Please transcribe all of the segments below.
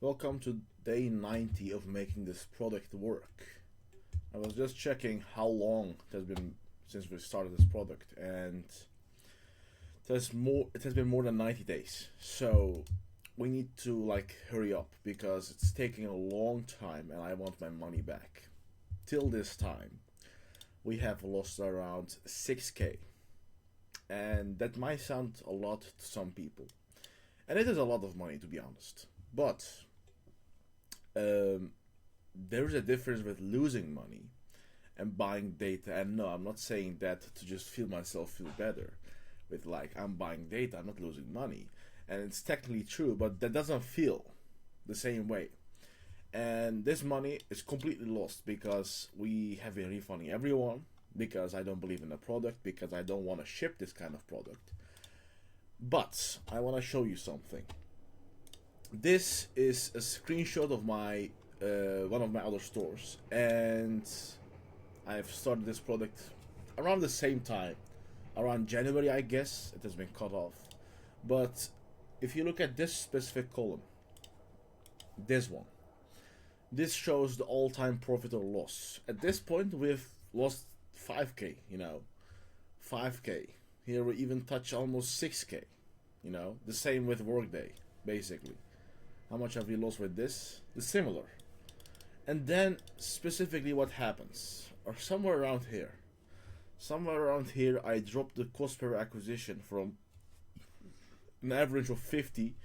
Welcome to day 90 of making this product work. I was just checking how long it has been since we started this product, and it has been more than 90 days. So we need to hurry up because it's taking a long time and I want my money back. Till this time, we have lost around 6k. And that might sound a lot to some people. And it is a lot of money, to be honest. But there's a difference with losing money and buying data. And no, I'm not saying that to just feel myself feel better. With I'm buying data, I'm not losing money. And it's technically true, but that doesn't feel the same way. And this money is completely lost because we have been refunding everyone, because I don't believe in the product, because I don't want to ship this kind of product. But I want to show you something. This is a screenshot of my one of my other stores, and I've started this product around the same time, around January, I guess. It has been cut off. But if you look at this specific column, this one, this shows the all-time profit or loss. At this point, we've lost 5k, 5k. Here we even touch almost 6k, the same with Workday, basically. How much have we lost with this? It's similar. And then specifically what happens, or somewhere around here, I dropped the cost per acquisition from an average of 50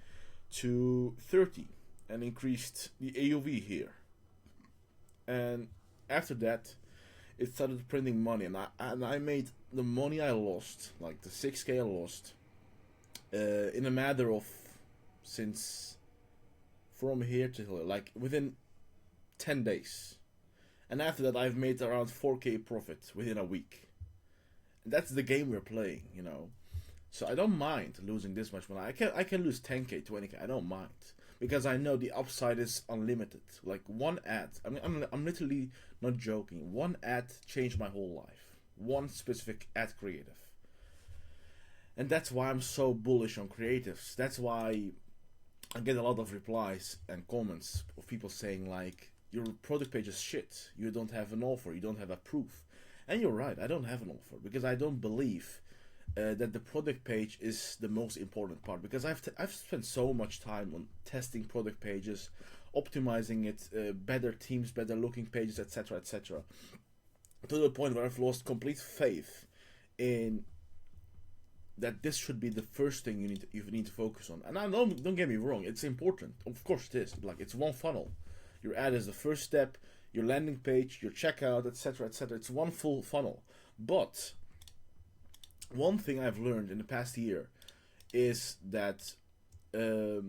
to 30 and increased the AOV here. And after that, it started printing money, and I made the money I lost, like the 6k I lost, in a matter of, since from here to here, within 10 days. And after that, I've made around 4k profit within a week. And that's the game we're playing, So I don't mind losing this much money. I can lose 10k, 20k. I don't mind, because I know the upside is unlimited. Like one ad, I'm literally not joking. One ad changed my whole life. One specific ad creative. And that's why I'm so bullish on creatives. That's why I get a lot of replies and comments of people saying your product page is shit. You don't have an offer. You don't have a proof. And you're right. I don't have an offer because I don't believe that the product page is the most important part, because I've spent so much time on testing product pages, optimizing it, better themes, better looking pages, etc., etc., to the point where I've lost complete faith in that this should be the first thing you need to focus on. And I don't get me wrong, it's important. Of course it is. It's one funnel. Your ad is the first step, your landing page, your checkout, etc., etc. It's one full funnel. But one thing I've learned in the past year is that the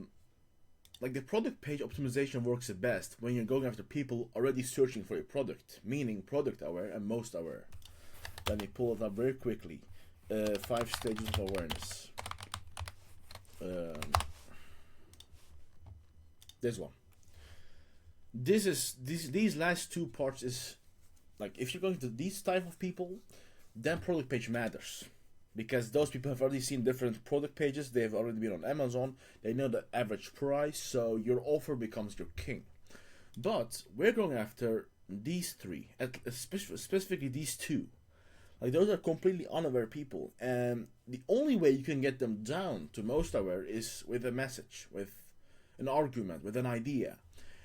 product page optimization works the best when you're going after people already searching for your product, meaning product aware and most aware. Let me pull it up very quickly. 5 stages of awareness. This one. These last two parts is if you're going to these type of people, then product page matters. Because those people have already seen different product pages, they've already been on Amazon, they know the average price, so your offer becomes your king. But we're going after these three, specifically these two. Those are completely unaware people, and the only way you can get them down to most aware is with a message, with an argument, with an idea.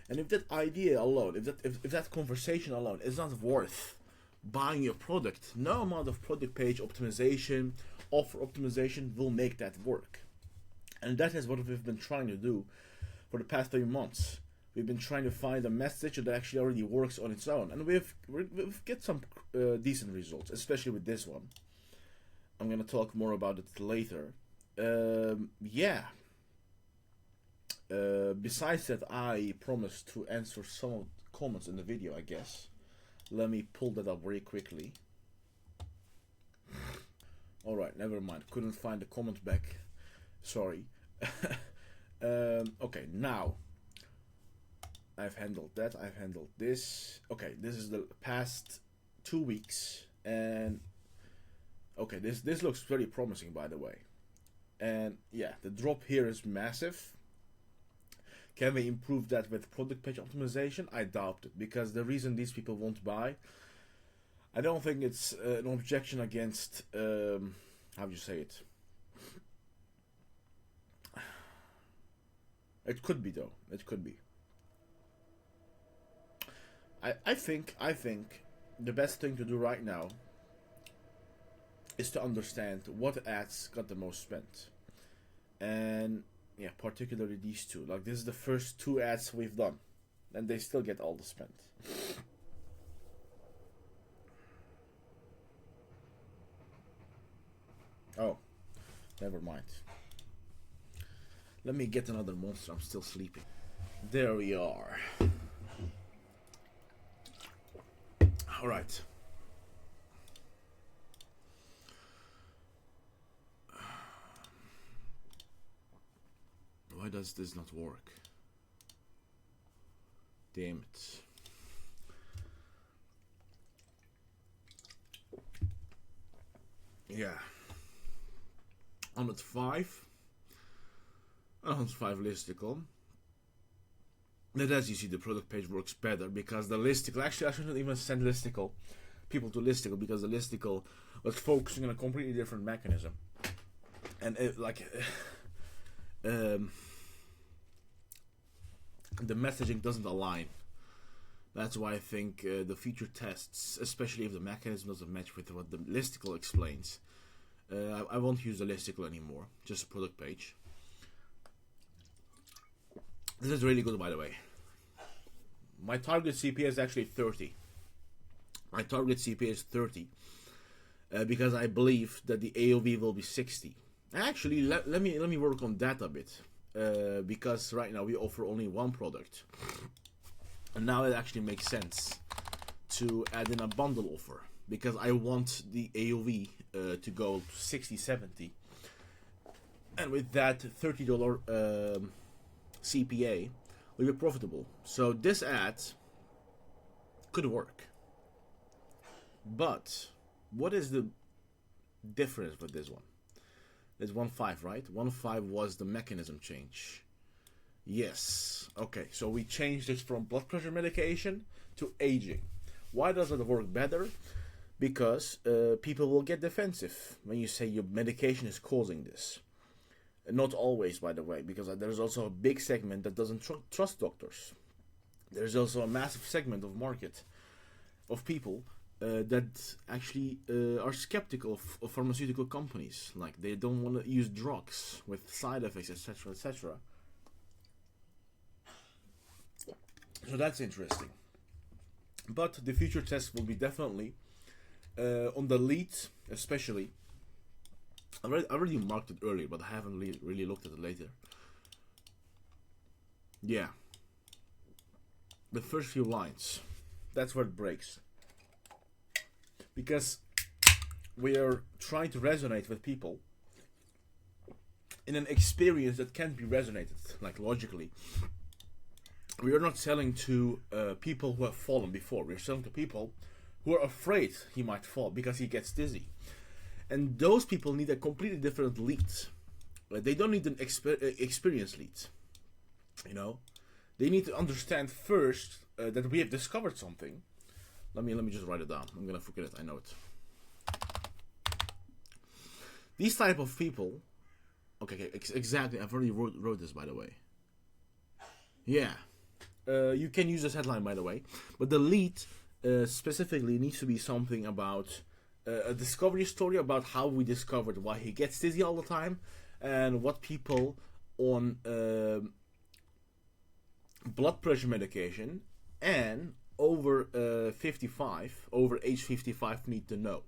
And if that idea alone, if that conversation alone is not worth buying your product, no amount of product page optimization, offer optimization will make that work. And that is what we've been trying to do for the past 3 months. We've been trying to find a message that actually already works on its own, and we've get some decent results, especially with this one. I'm gonna talk more about it later. Besides that, I promised to answer some of the comments in the video, I guess. Let me pull that up very quickly. Alright, never mind. Couldn't find the comment back. Sorry. Okay, now I've handled that. I've handled this. Okay, this is the past 2 weeks, and okay, this looks very promising, by the way. And yeah, the drop here is massive. Can we improve that with product page optimization? I doubt it, because the reason these people won't buy, I don't think it's an objection against, how do you say it? It could be though. It could be. I think the best thing to do right now is to understand what ads got the most spent, and yeah, particularly these two. Like, this is the first 2 ads we've done, and they still get all the spent. Oh, never mind. Let me get another monster. I'm still sleeping. There we are. All right. Why does this not work? Damn it. Yeah. 105. 105 listicle. And as you see, the product page works better because the listicle, actually I shouldn't even send listicle people to listicle, because the listicle was focusing on a completely different mechanism, and it, like the messaging doesn't align. That's why I think the feature tests, especially if the mechanism doesn't match with what the listicle explains, I won't use the listicle anymore, just a product page. This is really good, by the way. My target CPA is actually 30. My target CPA is 30 because I believe that the AOV will be 60. Actually, let me work on that a bit, because right now we offer only one product, and now it actually makes sense to add in a bundle offer, because I want the AOV to go to 60, 70, and with that $30 CPA will be profitable. So this ad could work, but what is the difference with this one? It's 1.5, right? 1.5 was the mechanism change. Yes. Okay, so we changed it from blood pressure medication to aging. Why does it work better? Because people will get defensive when you say your medication is causing this. Not always, by the way, because there's also a big segment that doesn't trust doctors. There's also a massive segment of market of people that actually are skeptical of pharmaceutical companies. Like, they don't want to use drugs with side effects, etc., etc. So that's interesting. But the future test will be definitely on the lead, especially. I already marked it earlier, but I haven't really looked at it later. Yeah. The first few lines. That's where it breaks. Because we are trying to resonate with people in an experience that can't be resonated, like logically. We are not selling to people who have fallen before. We are selling to people who are afraid he might fall because he gets dizzy. And those people need a completely different lead. They don't need an experienced lead. You know, they need to understand first that we have discovered something. Let me just write it down. I'm gonna forget it. I know it. These type of people. Okay, exactly. I've already wrote this, by the way. Yeah, you can use this headline, by the way. But the lead specifically needs to be something about a discovery story about how we discovered why he gets dizzy all the time, and what people on blood pressure medication and over age 55 need to know.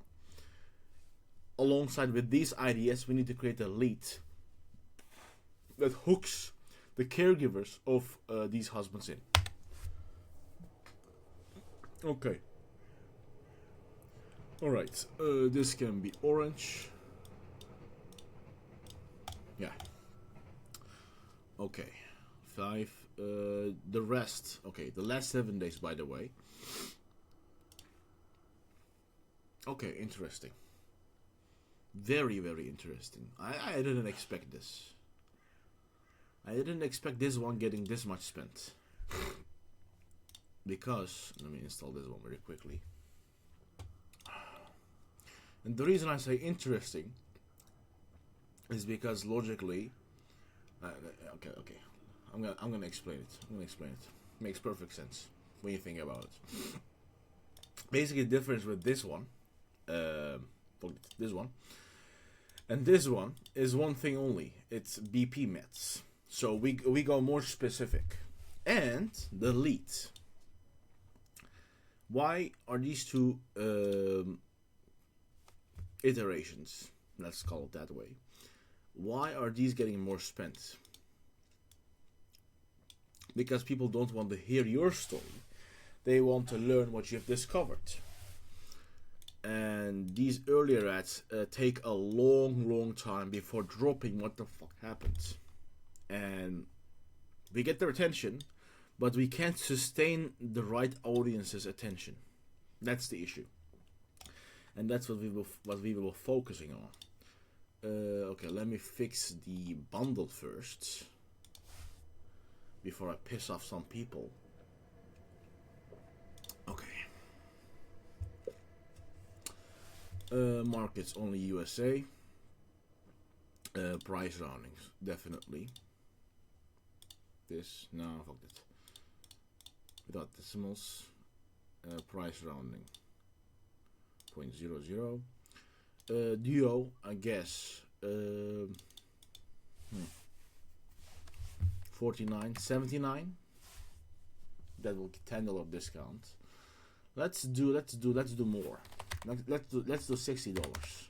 Alongside with these ideas, we need to create a lead that hooks the caregivers of these husbands in. Okay. Alright, this can be orange. Yeah. Okay. 5. The rest. Okay, the last 7 days, by the way. Okay, interesting. Very, very interesting. I didn't expect this. I didn't expect this one getting this much spent. Because, let me install this one very quickly. And the reason I say interesting is because logically, okay, I'm gonna explain it. Makes perfect sense when you think about it. Basically, the difference with this one, this one, and this one is one thing only. It's BP mets. So we go more specific, and the lead. Why are these two iterations, let's call it that way, why are these getting more spent? Because people don't want to hear your story, they want to learn what you've discovered. And these earlier ads take a long time before dropping what the fuck happened. And we get their attention, but we can't sustain the right audience's attention. That's the issue. And that's what we were focusing on. Okay, let me fix the bundle first before I piss off some people. Okay. Markets only USA. Price roundings, definitely. This, no, fuck it. Without decimals. Price rounding. 0.00. Duo, I guess. 49.79. That will get $10 discount. Let's do more. Let's do $60.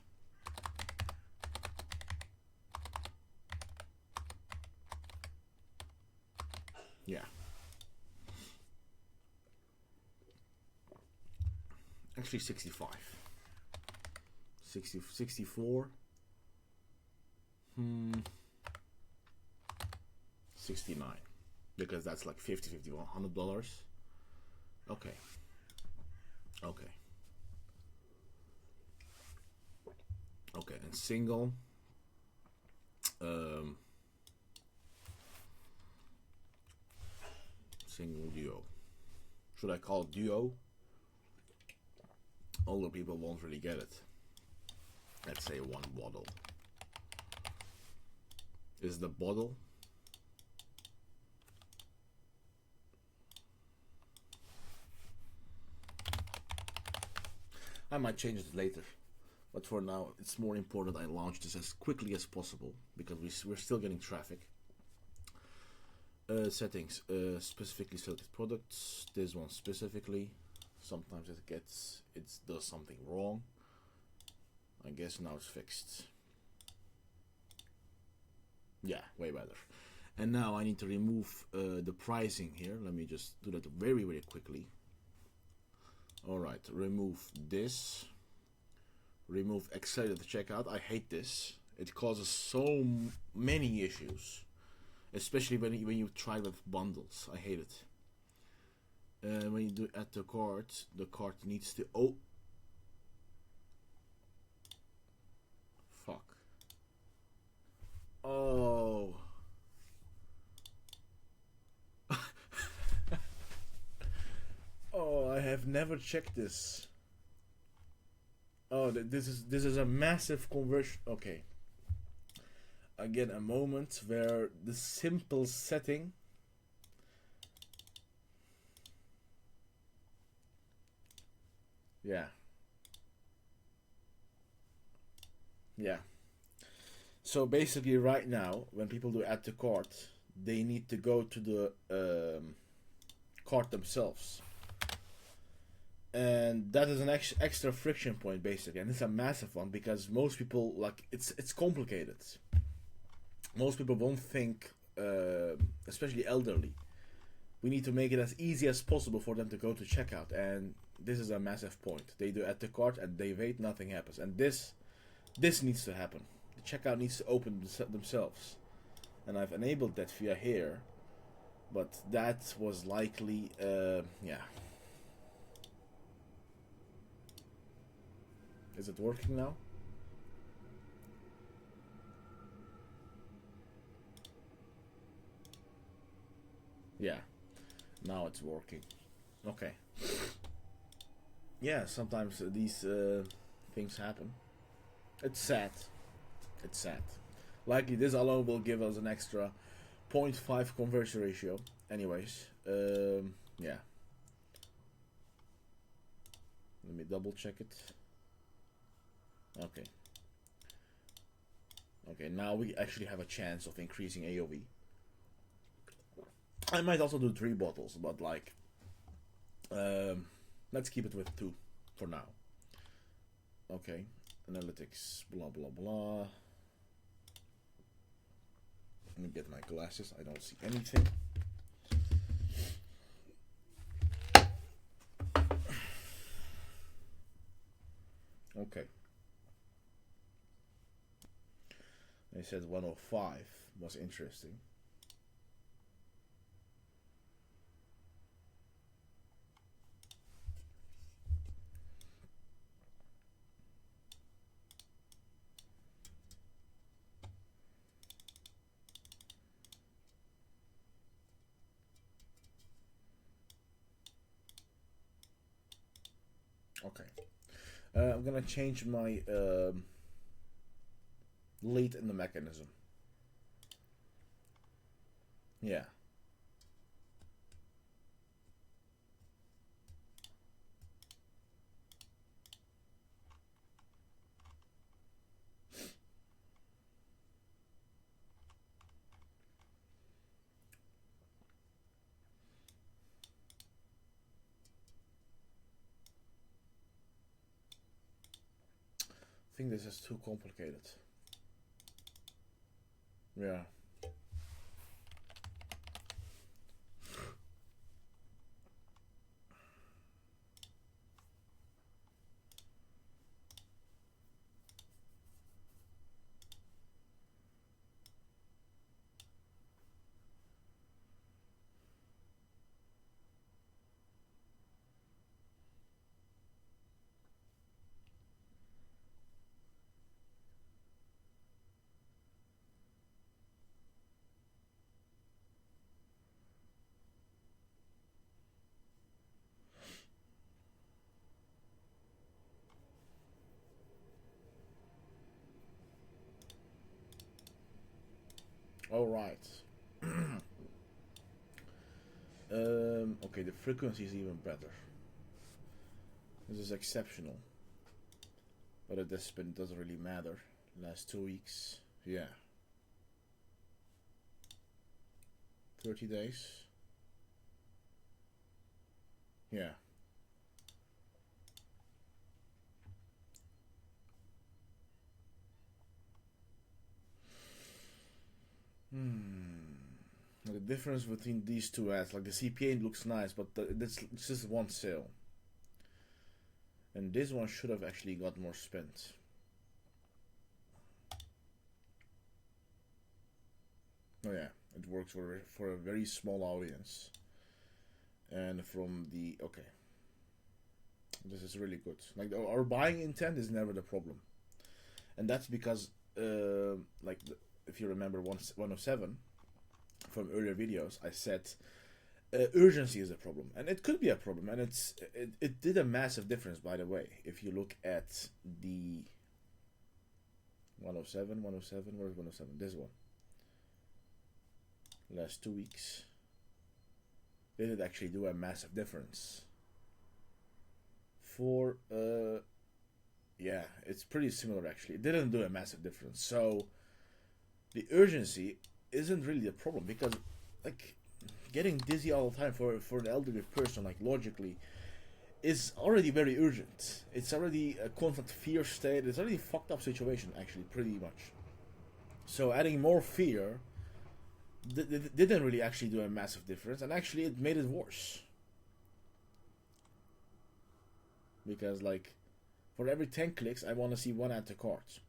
Yeah. Actually 65. 64. 69. Because that's like $50, $100. Okay. Okay, and single. Single duo. Should I call it duo? Older people won't really get it. Let's say one bottle. Is the bottle? I might change it later, but for now it's more important I launch this as quickly as possible because we're still getting traffic. Settings, specifically selected products. This one specifically. Sometimes it does something wrong. I guess now it's fixed. Yeah, way better. And now I need to remove the pricing here. Let me just do that very quickly. Alright, remove this. Remove accelerated checkout. I hate this. It causes so many issues. Especially when you try with bundles. I hate it. When you do add to cart, the cart needs to... Oh! Fuck. Oh... Oh, I have never checked this. Oh, this is a massive conversion. Okay. Again, a moment where the simple setting. Yeah. So basically, right now, when people do add to cart, they need to go to the cart themselves. And that is an extra friction point, basically, and it's a massive one because most people it's complicated. Most people won't think, especially elderly. We need to make it as easy as possible for them to go to checkout, and this is a massive point. They do add to cart and they wait, nothing happens, and this needs to happen. The checkout needs to open themselves, and I've enabled that via here, but that was likely, yeah. Is it working now? Yeah, now it's working. Okay. Yeah, sometimes these things happen. It's sad. It's sad. Likely this alone will give us an extra zero point 0.5 conversion ratio. Anyways, yeah. Let me double check it. Okay. Okay, now we actually have a chance of increasing AOV. I might also do 3 bottles, but like, let's keep it with 2 for now. Okay, analytics, blah blah blah. Let me get my glasses. I don't see anything. Okay. They said 105 was interesting. Okay. I'm gonna change my lead in the mechanism. Yeah. I think this is too complicated. Yeah. All right. Okay, the frequency is even better. This is exceptional. But at this point, it doesn't really matter. Last 2 weeks. Yeah. 30 days. Yeah. The difference between these two ads, like the CPA looks nice, but it's just one sale. And this one should have actually got more spent. Oh yeah, it works for a very small audience. And from the, okay, this is really good. Like our buying intent is never the problem. And that's because, like, if you remember 107 from earlier videos, I said urgency is a problem, and it could be a problem, and it did a massive difference, by the way. If you look at the 107, where's 107? This one. Last 2 weeks, did it actually do a massive difference? For yeah, it's pretty similar actually. It didn't do a massive difference. So the urgency isn't really the problem, because like getting dizzy all the time for an elderly person, like logically, is already very urgent. It's already a constant fear state. It's already a fucked up situation actually, pretty much. So adding more fear didn't really actually do a massive difference, and actually it made it worse. Because like for every 10 clicks I want to see 1 add to cart,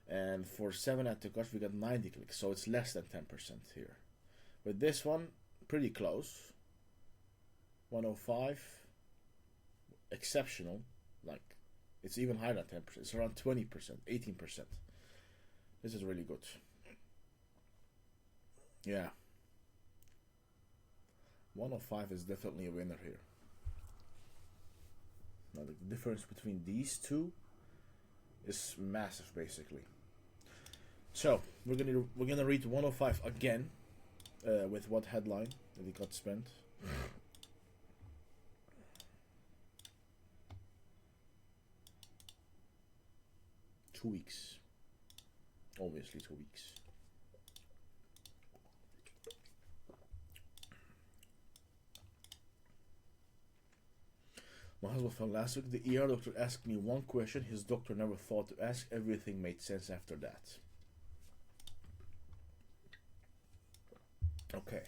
and for 7 add to cart we got 90 clicks, so it's less than 10% here. With this one, pretty close. 105, exceptional. Like it's even higher than 10%. It's around 20%, 18%. This is really good. Yeah. 105 is definitely a winner here. Now the difference between these two is massive, basically. So we're gonna read 105 again, with what headline that he got spent. 2 weeks. Obviously 2 weeks. My husband fell last week. The ER doctor asked me one question his doctor never thought to ask. Everything made sense after that. Okay.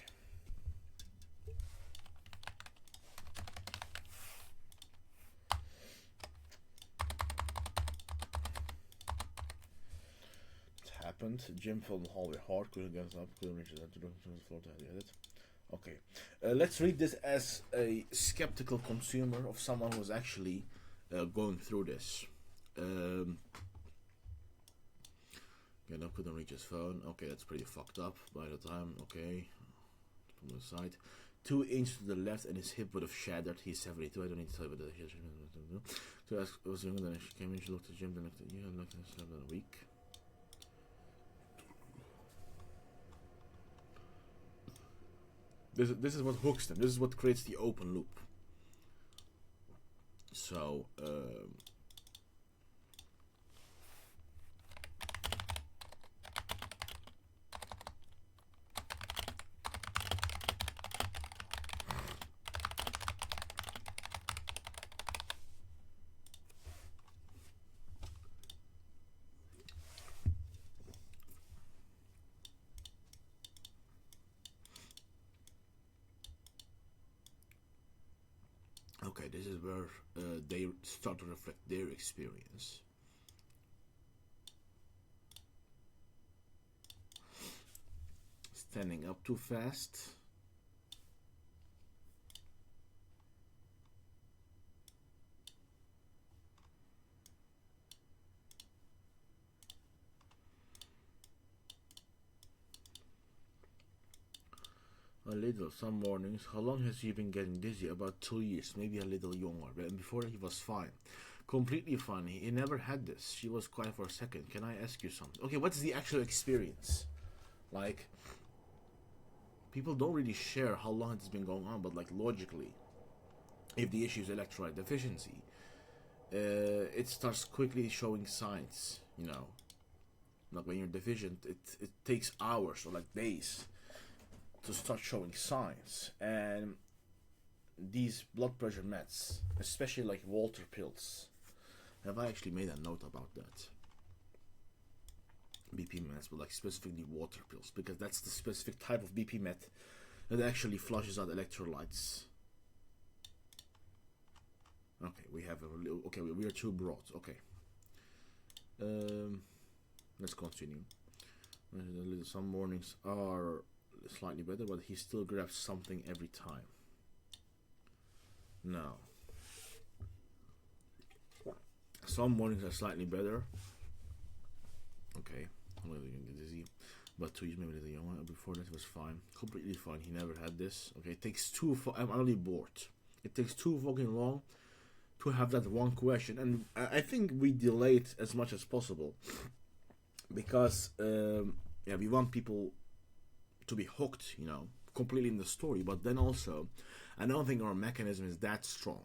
It happened. Jim fell in the hallway hard, couldn't get up, couldn't reach the floor to edit. Okay, let's read this as a skeptical consumer of someone who's actually going through this. Get up, couldn't reach his phone. Okay, that's pretty fucked up by the time. Okay, from the side. 2 inches to the left and his hip would have shattered. He's 72. I don't need to tell you about that. So I was younger than she came in. She looked at Jim. Then looked at you. And looked at us in a week. This is what hooks them. This is what creates the open loop. So okay, this is where they start to reflect their experience. Standing up too fast. A little, some mornings. How long has he been getting dizzy? About 2 years, maybe a little younger. And before he was fine. Completely fine. He never had this. She was quiet for a second. Can I ask you something? Okay, what's the actual experience? Like, people don't really share how long it's been going on, but like logically, if the issue is electrolyte deficiency, it starts quickly showing signs, you know. Like when you're deficient, it takes hours or like days to start showing signs. And these blood pressure meds, especially like Walter pills, have I actually made a note about that? BP meds, but like specifically water pills, because that's the specific type of BP med that actually flushes out electrolytes. Okay, we have a little, okay, we are too broad. Okay, let's continue. Some mornings are slightly better, but he still grabs something every time. Now, some mornings are slightly better. Okay, I'm gonna get dizzy, but 2 years maybe a little younger. Before that was fine, completely fine. He never had this. Okay, it takes I'm already bored. It takes too fucking long to have that one question, and I think we delay it as much as possible because yeah, we want people to be hooked, you know, completely in the story. But then also, I don't think our mechanism is that strong.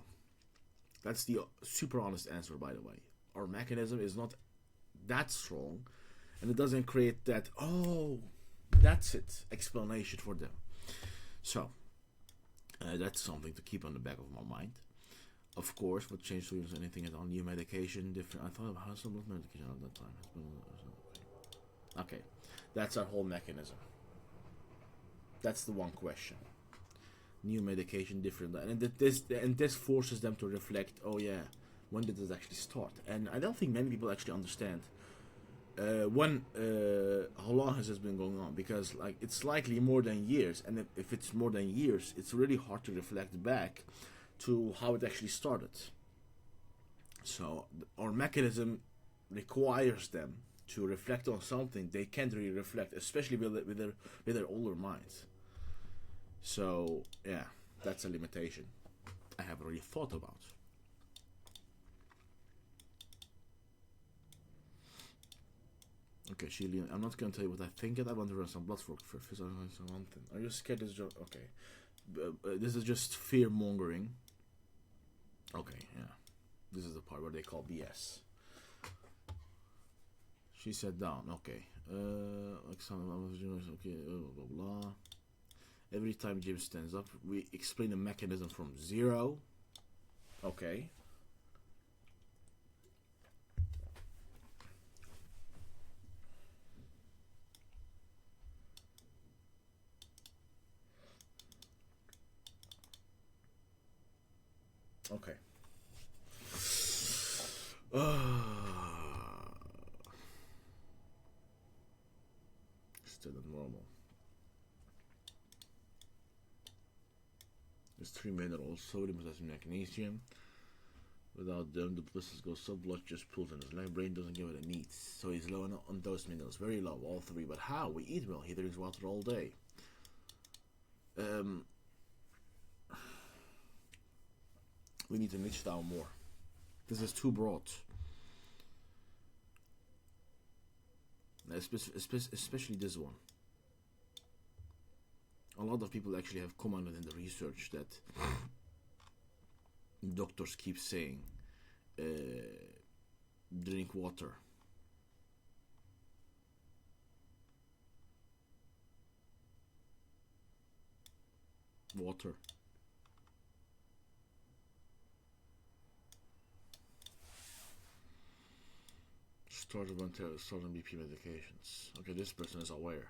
That's the super honest answer, by the way. Our mechanism is not that strong, and it doesn't create that, oh, that's it, explanation for them. So that's something to keep on the back of my mind. Of course, what changed to anything at all? New medication, different. I thought of house blood medication at that time. Okay, that's our whole mechanism. That's the one question. New medication, different, and this forces them to reflect. Oh yeah, when did this actually start? And I don't think many people actually understand how long has this been going on, because like it's likely more than years, and if it's more than years, it's really hard to reflect back to how it actually started. So our mechanism requires them to reflect on something they can't really reflect, especially with their older minds. So yeah. That's a limitation I haven't really thought about. Okay, Sheila, I'm not going to tell you what I think yet. I want to run some blood for something. Are you scared this job? Okay. This is just fear mongering. Okay, yeah. This is the part where they call BS. She sat down. Okay. Okay. Blah blah blah. Every time Jim stands up, we explain the mechanism from 0. Okay. Okay. Still normal. There's 3 minerals: sodium, potassium, magnesium. Without them, the blisters go so blood just pulls in his leg. Brain doesn't give it it needs, so he's low on those minerals. Very low, all 3. But how? We eat well. He drinks water all day. We need to niche down more. This is too broad. Especially this one. A lot of people actually have commented in the research that doctors keep saying drink water. Water. Start on BP medications. Okay, this person is aware.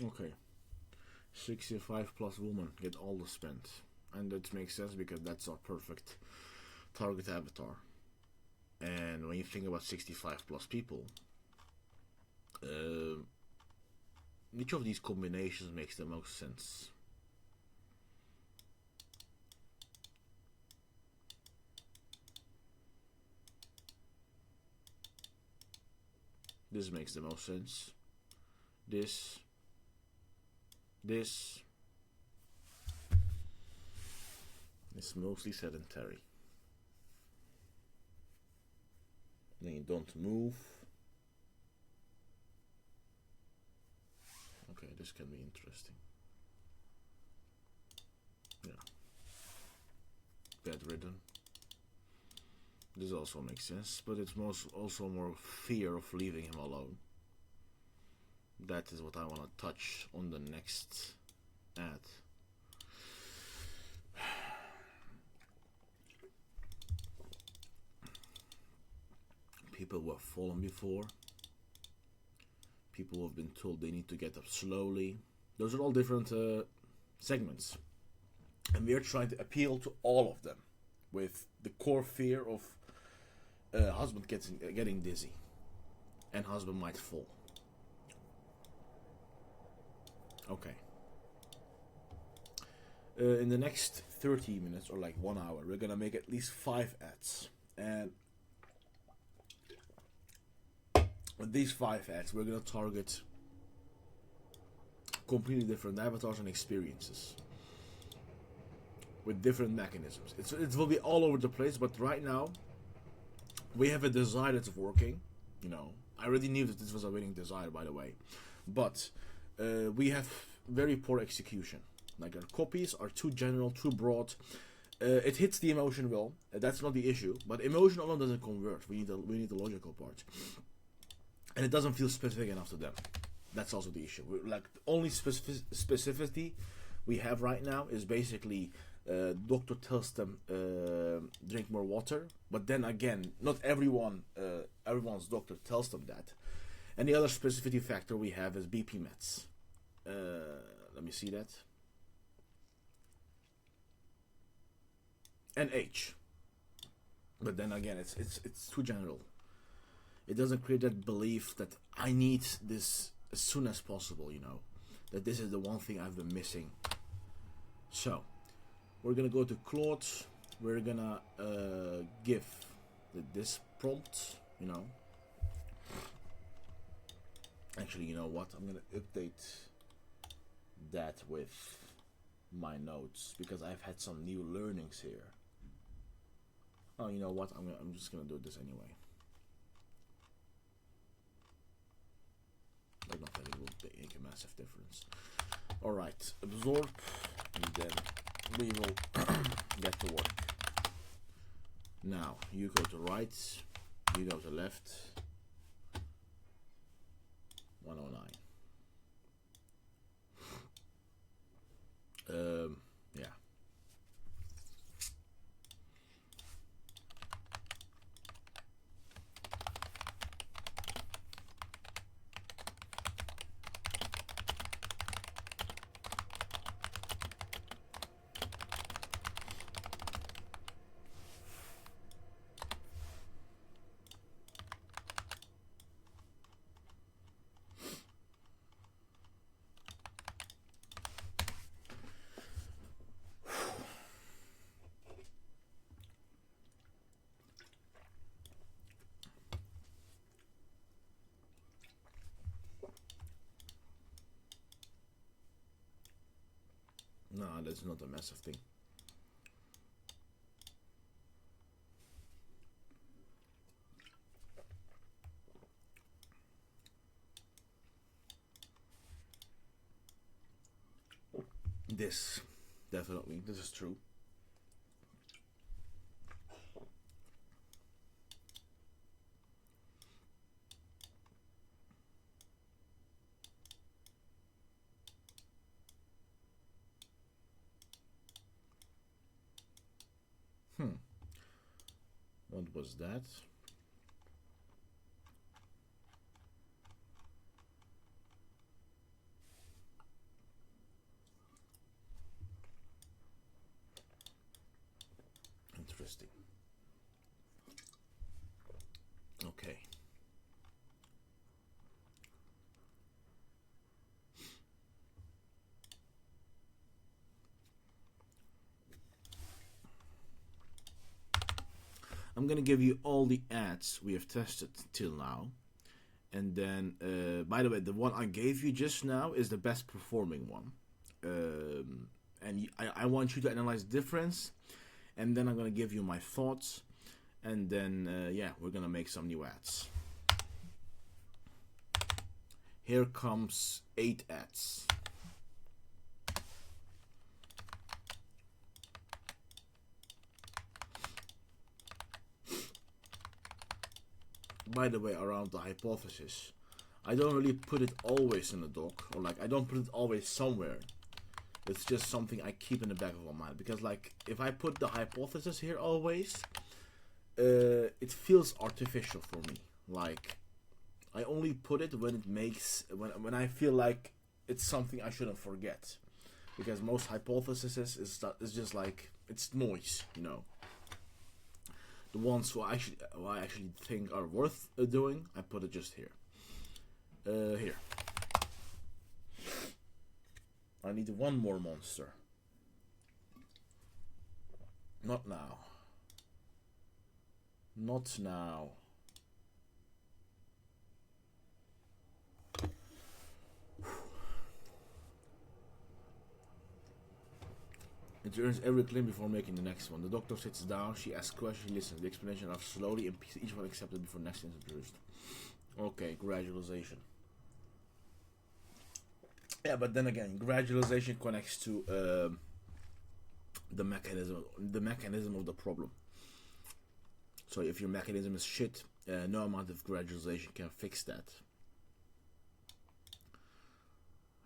Okay, 65 plus women get all the spent, and that makes sense because that's our perfect target avatar. And when you think about 65 plus people, which of these combinations makes the most sense? This makes the most sense. This is mostly sedentary. Then you don't move. Okay, this can be interesting. Yeah. Bedridden. This also makes sense, but it's also more fear of leaving him alone. That is what I want to touch on the next ad. People who have fallen before. People who have been told they need to get up slowly. Those are all different segments. And we are trying to appeal to all of them with the core fear of husband getting dizzy. And husband might fall. Okay. In the next 30 minutes or like 1 hour, we're gonna make at least 5 ads. And with these 5 ads, we're gonna target completely different avatars and experiences with different mechanisms. It will be all over the place, but right now we have a desire that's working. You know, I already knew that this was a winning desire, by the way, but we have very poor execution. Like, our copies are too general, too broad. It hits the emotion well. That's not the issue, but emotion alone doesn't convert. We need the logical part, and it doesn't feel specific enough to them. That's also the issue. Like, the only specificity we have right now is basically doctor tells them drink more water, but then again, not everyone's doctor tells them that. And the other specificity factor we have is BP mets. Let me see that. And H. But then again, it's too general. It doesn't create that belief that I need this as soon as possible, you know. That this is the one thing I've been missing. So, we're gonna go to Claude. We're gonna give this prompt, you know. Actually, you know what? I'm gonna update that with my notes because I've had some new learnings here. Oh, you know what? I'm just gonna do this anyway. I don't think it will make a massive difference. Alright, absorb, and then we will get to work. Now, you go to right, you go to left. 109. Yeah. No, that's not a massive thing. This, definitely, this is true. What was that? Interesting. Okay. I'm gonna give you all the ads we have tested till now. And then, by the way, the one I gave you just now is the best performing one. And I want you to analyze the difference. And then I'm gonna give you my thoughts. And then, yeah, we're gonna make some new ads. Here comes 8 ads. By the way, around the hypothesis, I don't really put it always in the doc, or like I don't put it always somewhere. It's just something I keep in the back of my mind, because like if I put the hypothesis here always, it feels artificial for me. Like I only put it when it makes when I feel like it's something I shouldn't forget, because most hypotheses is just like it's noise, you know. The ones who I actually think are worth doing, I put it just here. Here. I need one more monster. Not now. Not now. It earns every claim before making the next one. The doctor sits down, she asks questions, she listens. The explanation are slowly and each one accepted before next is introduced. Okay, gradualization. Yeah, but then again, gradualization connects to the mechanism of the problem. So if your mechanism is shit, no amount of gradualization can fix that.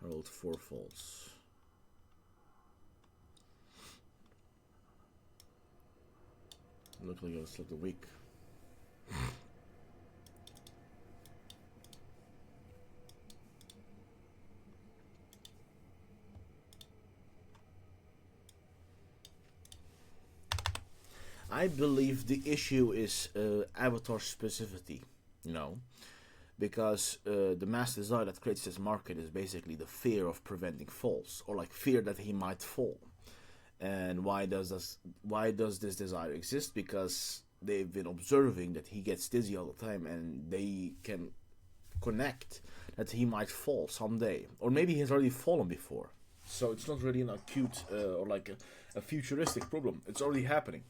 I rolled 4 falls. Look like I was like a week. I believe the issue is avatar specificity, you know, because the mass desire that creates this market is basically the fear of preventing falls, or like fear that he might fall. And why does this desire exist? Because they've been observing that he gets dizzy all the time, and they can connect that he might fall someday, or maybe he's already fallen before. So it's not really an acute or like a futuristic problem. It's already happening.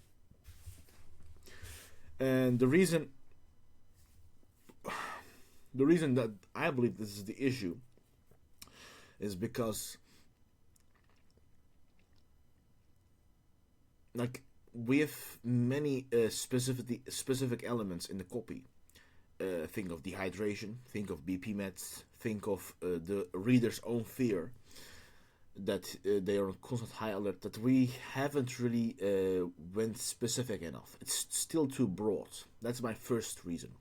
And the reason that I believe this is the issue is because, like, we have many specific elements in the copy. Think of dehydration, think of BP meds, think of the reader's own fear that they are on constant high alert, that we haven't really went specific enough. It's still too broad. That's my first reason.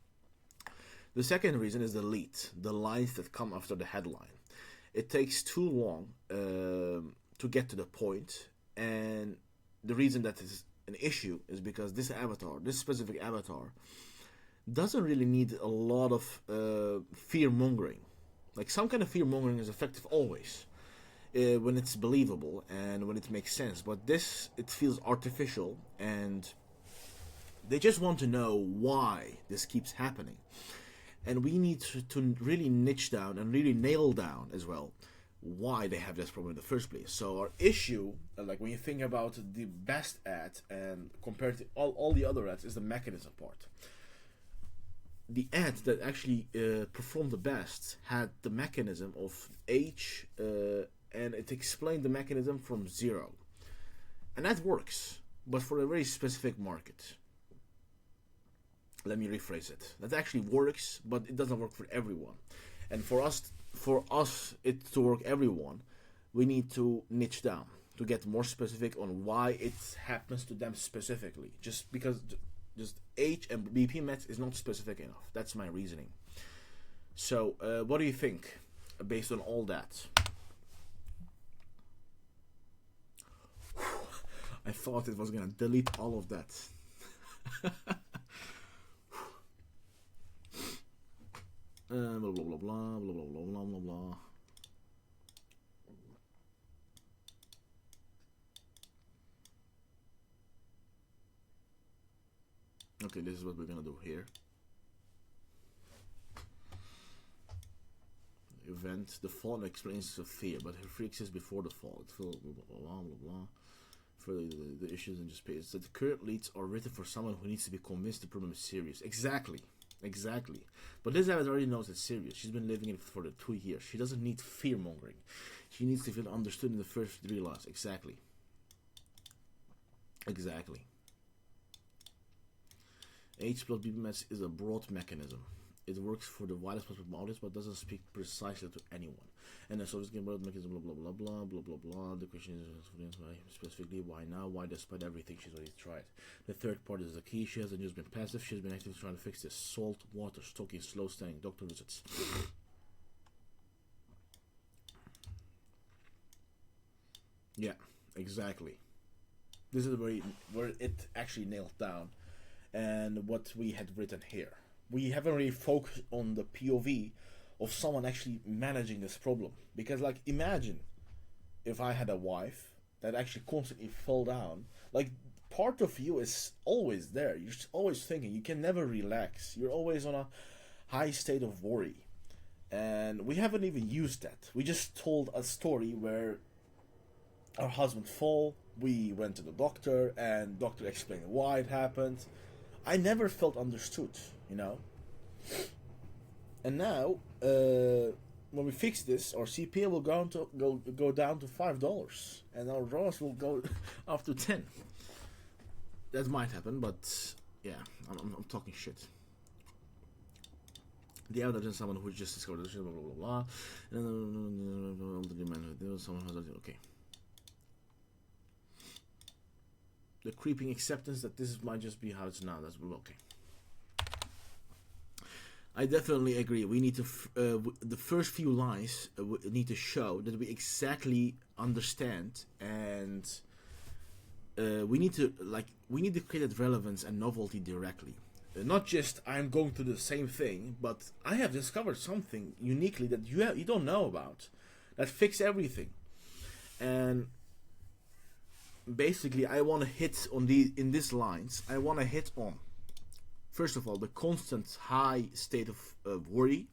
The second reason is the lead, the lines that come after the headline. It takes too long to get to the point, and the reason that is an issue is because this specific avatar, doesn't really need a lot of fear mongering. Like, some kind of fear mongering is effective always, when it's believable and when it makes sense. But this, it feels artificial, and they just want to know why this keeps happening. And we need to really niche down and really nail down as well why they have this problem in the first place. So our issue, like when you think about the best ad and compared to all the other ads, is the mechanism part. The ad that actually performed the best had the mechanism of age, and it explained the mechanism from zero. And that works, but for a very specific market. Let me rephrase it. That actually works, but it doesn't work for everyone. And for us it to work everyone, we need to niche down, to get more specific on why it happens to them specifically. Just because just age and BP meds is not specific enough. That's my reasoning. So what do you think based on all that? I thought it was gonna delete all of that. Blah blah blah blah blah blah blah blah blah. Okay, this is what we're gonna do here. Event, the fall explains the fear, but her fear exists before the fall. It feels blah blah blah blah blah. Further, the issues in the space that the current leads are written for someone who needs to be convinced the problem is serious. Exactly. But Liz Abbott already knows it's serious. She's been living it for the 2 years. She doesn't need fear mongering. She needs to feel understood in the first 3 lines. Exactly. H plus BPMS is a broad mechanism. It works for the widest possible audience, but doesn't speak precisely to anyone. And so this game broad mechanism, blah blah blah blah blah blah blah. The question is why specifically, why now, why despite everything she's already tried. The third part is the key. She hasn't just been passive, she's been actively trying to fix this. Salt, water, stocking, slow standing, doctor visits. Yeah, exactly. This is where it actually nailed down, and what we had written here. We haven't really focused on the POV of someone actually managing this problem. Because, like, imagine if I had a wife that actually constantly fell down. Like, part of you is always there. You're always thinking. You can never relax. You're always on a high state of worry. And we haven't even used that. We just told a story where our husband fell. We went to the doctor, and doctor explained why it happened. I never felt understood, you know. And now, when we fix this, our CPA will go down to $5, and our ROAS will go up to 10. That might happen, but yeah, I'm talking shit. The evidence is someone who just discovered this, blah blah blah blah. Someone has okay. The creeping acceptance that this might just be how it's now. That's okay. I definitely agree. We need to the first few lines need to show that we exactly understand and we need to create that relevance and novelty directly. Not just I'm going to do the same thing, but I have discovered something uniquely that you don't know about, that fix everything. And basically, I want to hit on in these lines. I want to hit on, first of all, the constant high state of worry.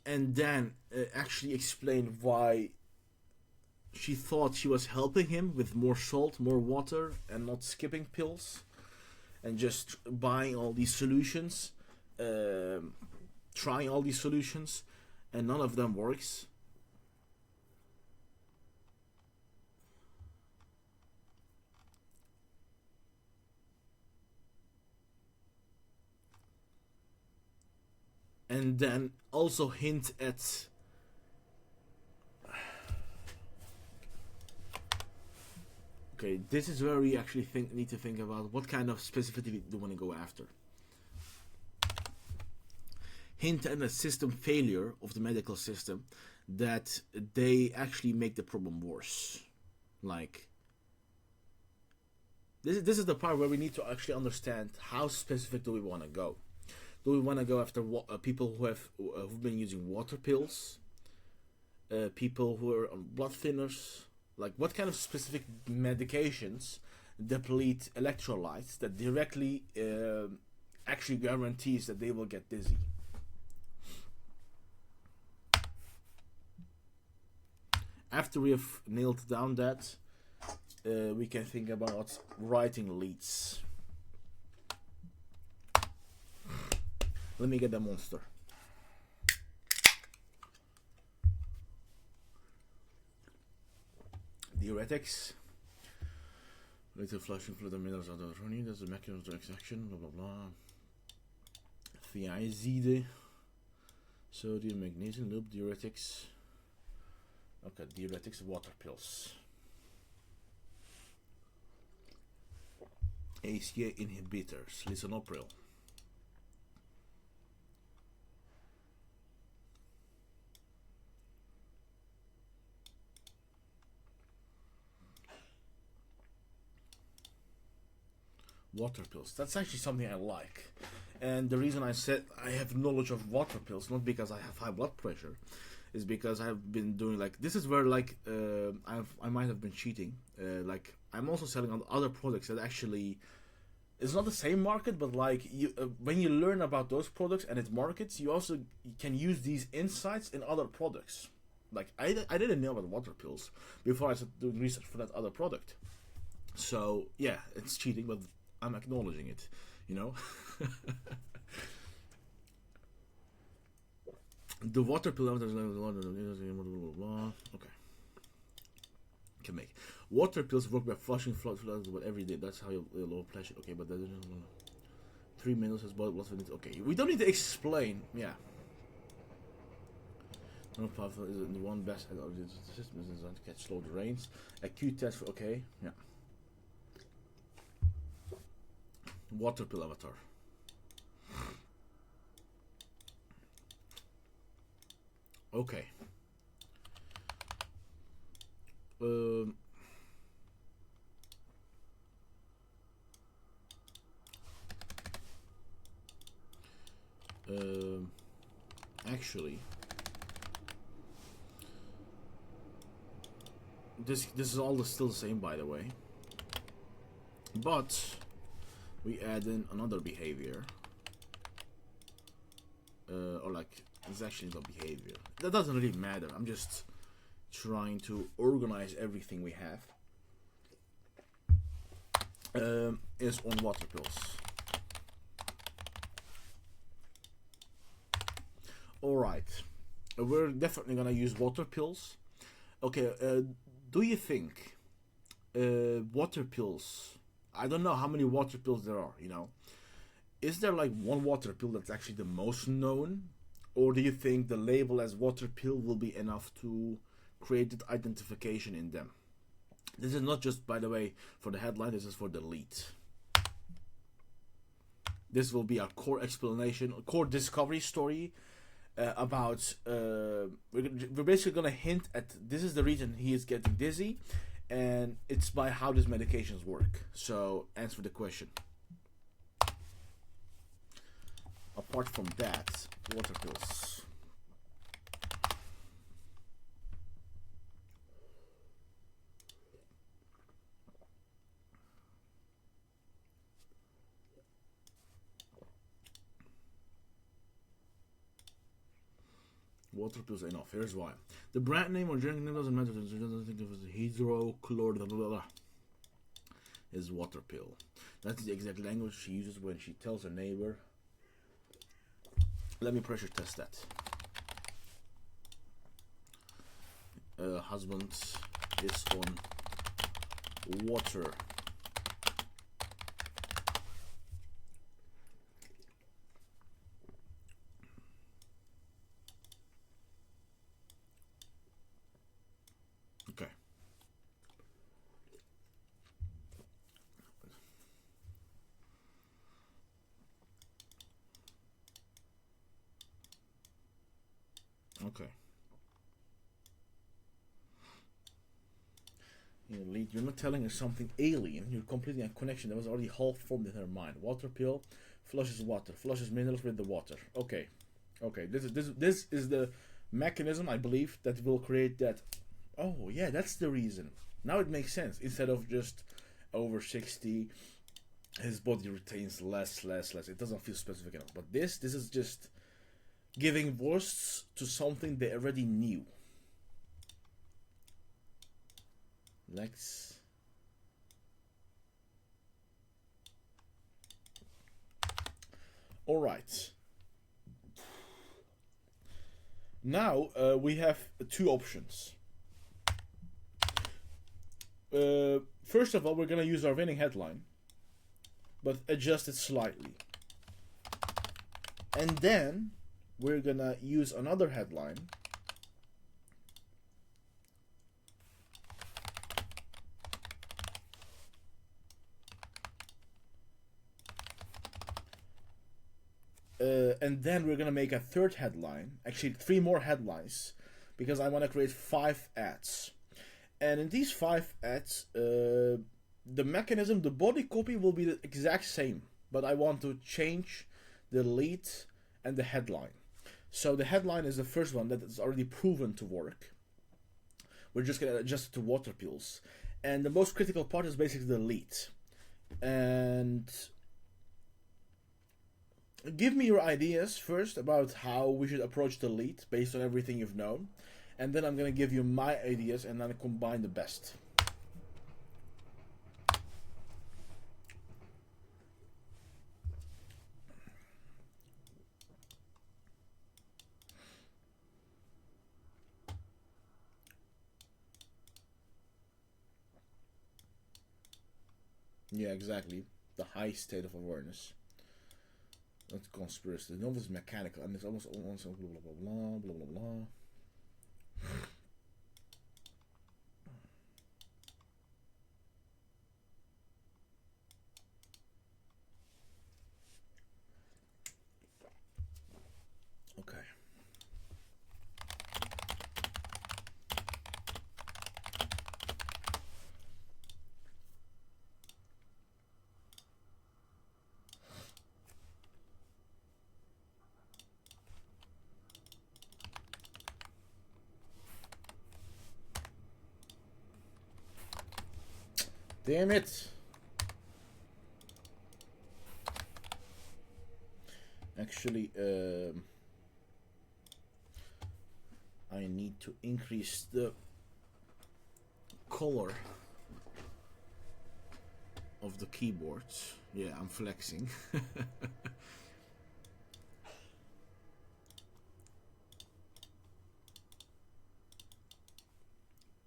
And then actually explain why she thought she was helping him with more salt, more water, and not skipping pills, and just buying all these solutions, trying all these solutions, and none of them works. And then also hint at okay, this is where we actually need to think about what kind of specificity do we want to go after. Hint at a system failure of the medical system, that they actually make the problem worse. Like, this is the part where we need to actually understand how specific do we want to go. Do we want to go after people who've been using water pills, people who are on blood thinners? Like, what kind of specific medications deplete electrolytes that directly actually guarantees that they will get dizzy? After we have nailed down that, we can think about writing leads. Let me get the monster. Diuretics. Later flushing fluid minerals out of running. That's the mechanism of extraction. Blah blah blah. Thiazide. Sodium, magnesium, loop, diuretics. Okay, diuretics, water pills. ACA inhibitors, lisinopril. Water pills. That's actually something I like. And the reason I said I have knowledge of water pills, not because I have high blood pressure, is because I've been doing like, this is where like I might have been cheating. Like, I'm also selling on other products that actually it's not the same market, but like when you learn about those products and its markets, you can use these insights in other products. Like, I didn't know about water pills before I started doing research for that other product. So yeah, it's cheating, but I'm acknowledging it, you know. The water pill. Okay. Can make water pills work by flushing fluids every day. That's how you low pressure. Okay, but that doesn't. 3 minutes has blood. Okay, we don't need to explain. Yeah. No problem. Is the one best system is designed to catch slow drains. Acute test for okay. Yeah. Water pill avatar. Okay. Actually, this is all still the same, by the way. But we add in another behavior, or like, it's actually not behavior. That doesn't really matter. I'm just trying to organize everything we have. Is on water pills. Alright, we're definitely gonna use water pills. Okay, do you think water pills, I don't know how many water pills there are, you know. Is there like one water pill that's actually the most known? Or do you think the label as water pill will be enough to create that identification in them? This is not just, by the way, for the headline, this is for the lead. This will be our core explanation, core discovery story about. We're basically gonna hint at this is the reason he is getting dizzy, and it's by how these medications work. So answer the question. Apart from that, water pills. Water pills are enough. Here's why. The brand name or generic name doesn't matter. She doesn't think it was hydrochlor blah, blah, blah. Is water pill. That's the exact language she uses when she tells her neighbor. Let me pressure test that. Husband is on water. Okay. Okay. You're not telling her something alien. You're completing a connection that was already half formed in her mind. Water pill flushes water, flushes minerals with the water. Okay, okay. This is the mechanism, I believe, that will create that. Oh yeah, that's the reason. Now it makes sense. Instead of just over 60, his body retains less. It doesn't feel specific enough. But this is just giving voice to something they already knew. Lex. All right. Now we have two options. First of all, we're gonna use our winning headline, but adjust it slightly. And then we're gonna use another headline and then we're gonna make a third headline, actually 3 more headlines, because I want to create 5 ads. And in these 5 ads, the mechanism, the body copy will be the exact same, but I want to change the lead and the headline. So the headline is the first one that is already proven to work. We're just gonna adjust it to water pills. And the most critical part is basically the lead. And give me your ideas first about how we should approach the lead based on everything you've known. And then I'm going to give you my ideas and then combine the best. Yeah, exactly. The high state of awareness. That's conspiracy. The novel is mechanical and it's almost blah blah blah blah blah blah. Okay. Damn it! Actually, I need to increase the color of the keyboard. Yeah, I'm flexing.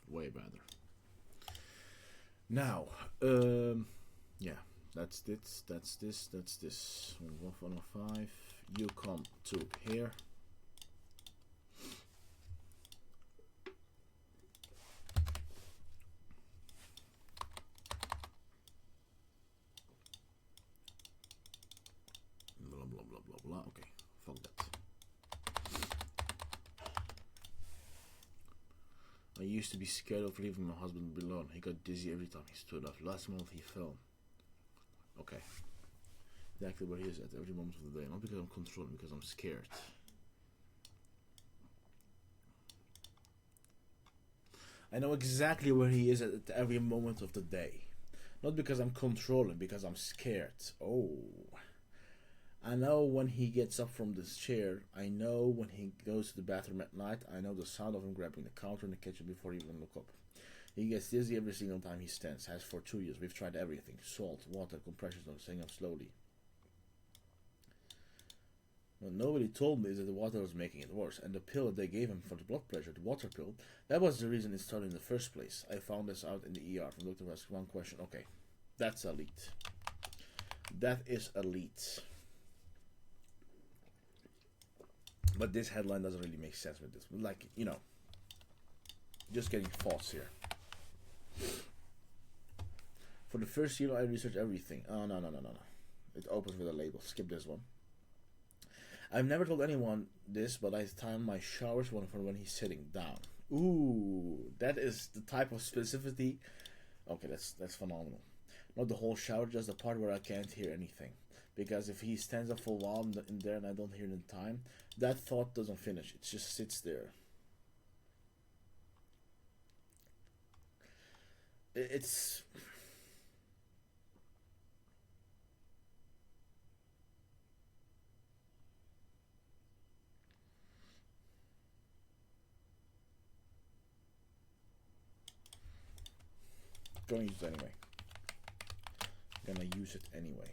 Way better. Now, yeah, that's this, that's this, that's this. 105. You come to here. used to be scared of leaving my husband alone. He got dizzy every time he stood up. Last month he fell. Okay. Exactly where he is at every moment of the day. Not because I'm controlling, because I'm scared. I know exactly where he is at every moment of the day. Not because I'm controlling, because I'm scared. Oh. I know when he gets up from this chair. I know when he goes to the bathroom at night. I know the sound of him grabbing the counter in the kitchen before he even look up. He gets dizzy every single time he stands. Has for 2 years. We've tried everything. Salt, water, compression, staying up slowly. What nobody told me is that the water was making it worse. And the pill that they gave him for the blood pressure, the water pill, that was the reason it started in the first place. I found this out in the ER from Dr. Asked one question. Okay, that's elite. That is elite. But this headline doesn't really make sense with this. Like, you know, just getting thoughts here. For the first year, I researched everything. Oh, no. It opens with a label. Skip this one. I've never told anyone this, but I time my showers for when he's sitting down. Ooh, that is the type of specificity. Okay, that's phenomenal. Not the whole shower, just the part where I can't hear anything. Because if he stands up for a while in there and I don't hear it in time, that thought doesn't finish. It just sits there. It's... Gonna use it anyway. Gonna use it anyway.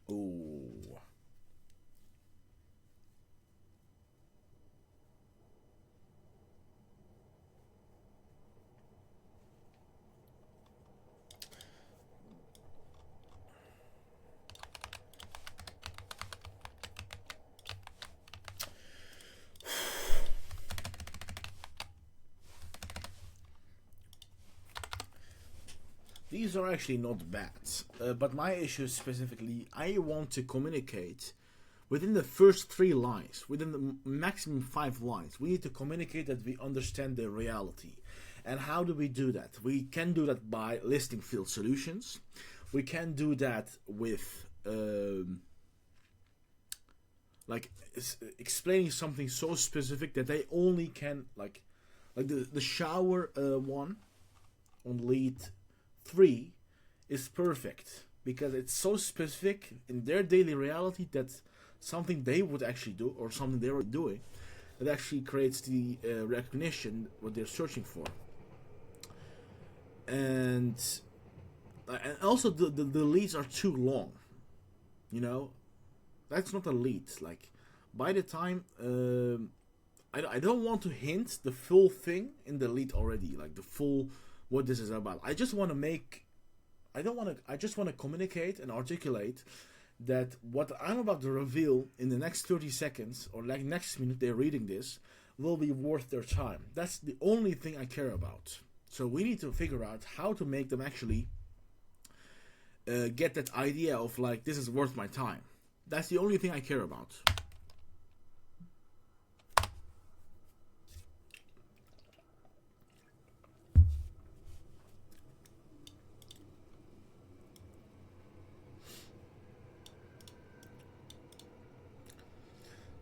Ooh. These are actually not bad, but my issue is specifically, I want to communicate within the first 3 lines, within the maximum 5 lines. We need to communicate that we understand the reality. And how do we do that? We can do that by listing field solutions. We can do that with like explaining something so specific that they only can, like the shower one on lead 3 is perfect because it's so specific in their daily reality that something they would actually do or something they're doing that actually creates the recognition what they're searching for. And also the leads are too long, you know. That's not a lead. Like by the time I don't want to hint the full thing in the lead already, like the full what this is about. I just want to communicate and articulate that what I'm about to reveal in the next 30 seconds or like next minute they're reading this will be worth their time. That's the only thing I care about. So we need to figure out how to make them actually get that idea of like, this is worth my time. That's the only thing I care about.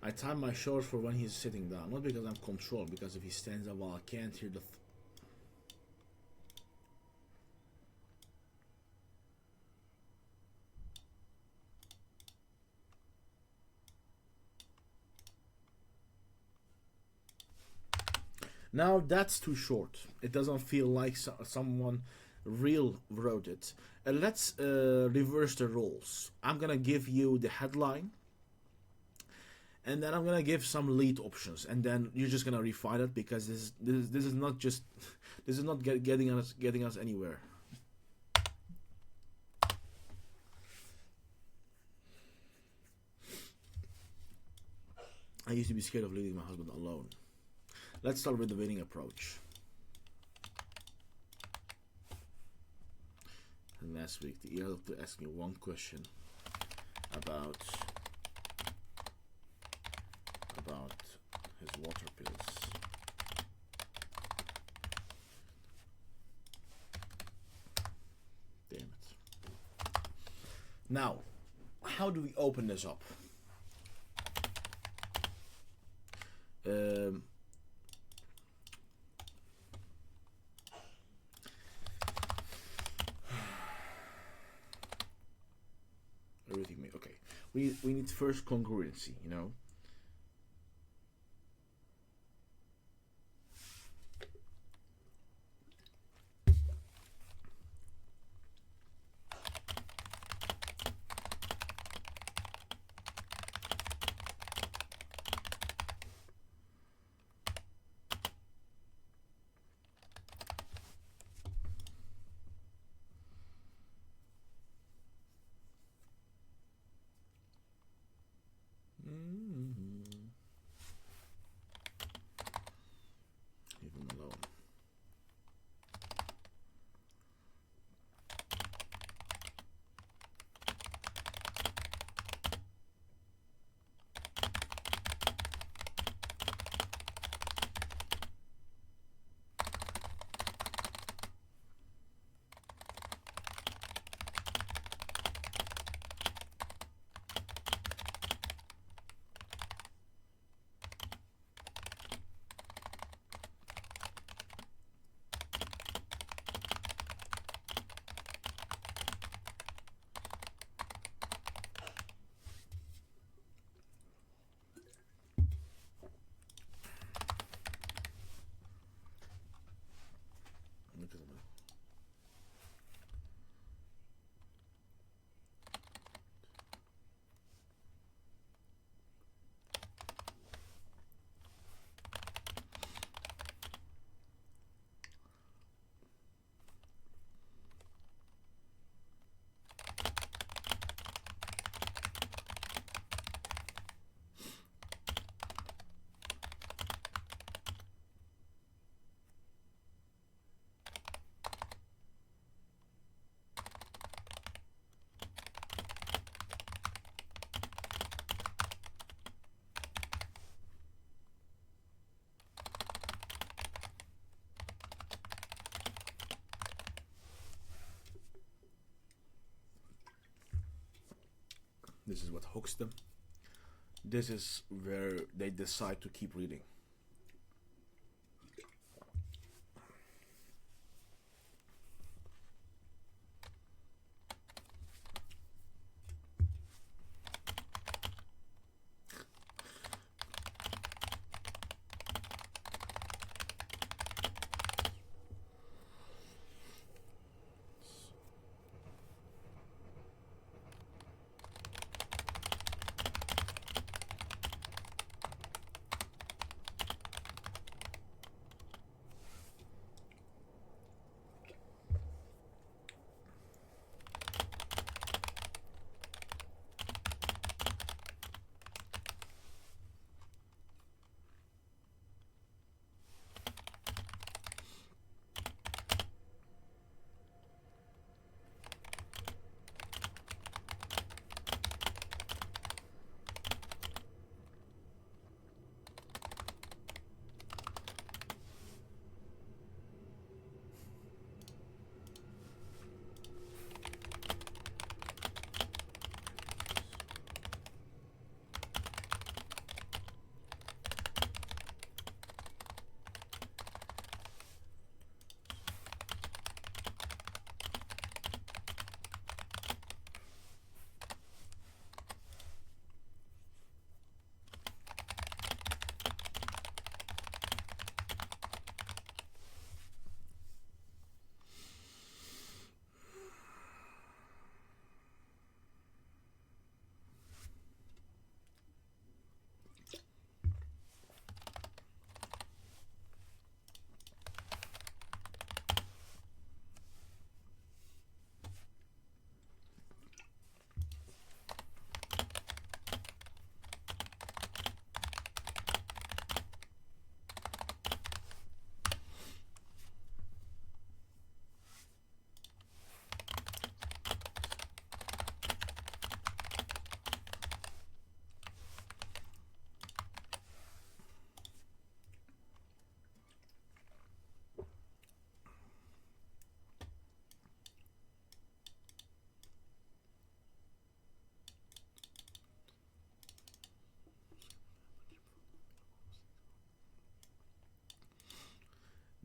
I time my showers for when he's sitting down. Not because I'm controlled, because if he stands up while I can't hear the... Now that's too short. It doesn't feel like someone real wrote it. Let's reverse the roles. I'm gonna give you the headline. And then I'm gonna give some lead options, and then you're just gonna refine it because this is not just this is not getting us anywhere. I used to be scared of leaving my husband alone. Let's start with the winning approach. last week, the ear doctor asked me one question about his water pills. Damn it. Now, how do we open this up? Everything made okay. We need first congruency, you know. Leave him alone. Look at them. This is what hooks them. This is where they decide to keep reading.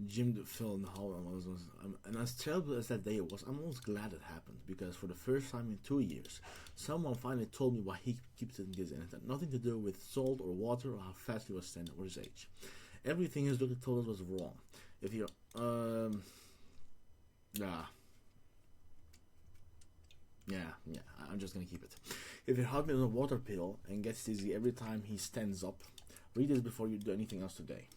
Jim fell in the hole, and as terrible as that day was, I'm almost glad it happened, because for the first time in 2 years, someone finally told me why he keeps it in this, and it had nothing to do with salt or water or how fast he was standing or his age. Everything his doctor told us was wrong. If you're, yeah, I'm just gonna keep it. If you help me with a water pill and gets dizzy every time he stands up, read this before you do anything else today.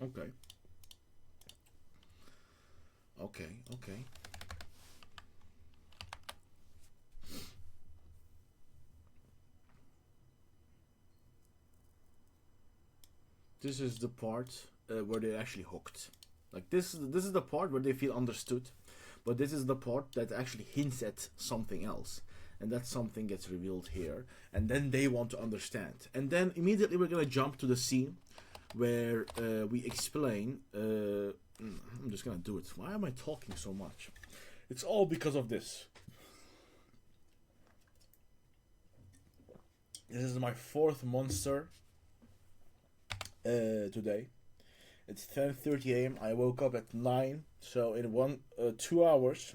Okay. Okay. This is the part where they're actually hooked. Like this is the part where they feel understood, but this is the part that actually hints at something else, and that something gets revealed here, and then they want to understand, and then immediately we're gonna jump to the scene where we explain. I'm just gonna do it. Why am I talking so much? It's all because of this. This is my fourth monster today. It's 10:30 a.m. I woke up at 9, so in 2 hours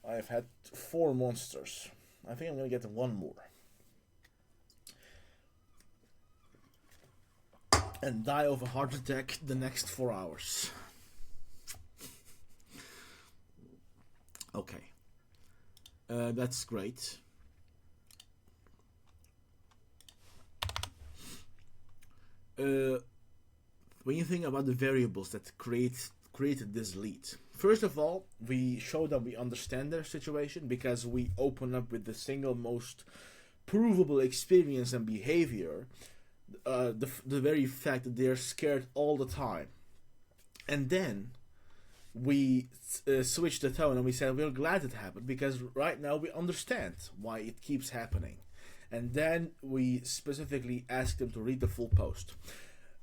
I've had 4 monsters. I think I'm gonna get 1 more and die of a heart attack the next 4 hours. Okay, that's great. When you think about the variables that created this lead, first of all, we show that we understand their situation because we open up with the single most provable experience and behavior, the very fact that they're scared all the time. And then we switch the tone and we say we're glad it happened because right now we understand why it keeps happening. And then we specifically ask them to read the full post.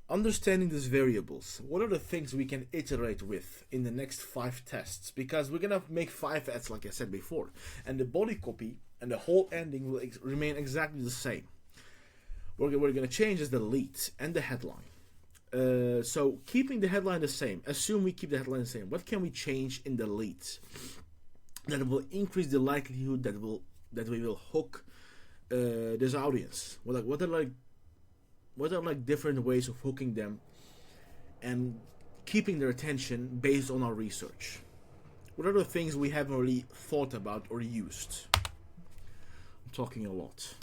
Understanding these variables, what are the things we can iterate with in the next 5 tests? Because we're gonna make 5 ads, like I said before, and the body copy and the whole ending will remain exactly the same. What we're gonna change is the lead and the headline. So keeping the headline the same, assume we keep the headline the same. What can we change in the lead that will increase the likelihood that we will hook this audience? What are different ways of hooking them and keeping their attention based on our research? What are the things we haven't really thought about or used? I'm talking a lot.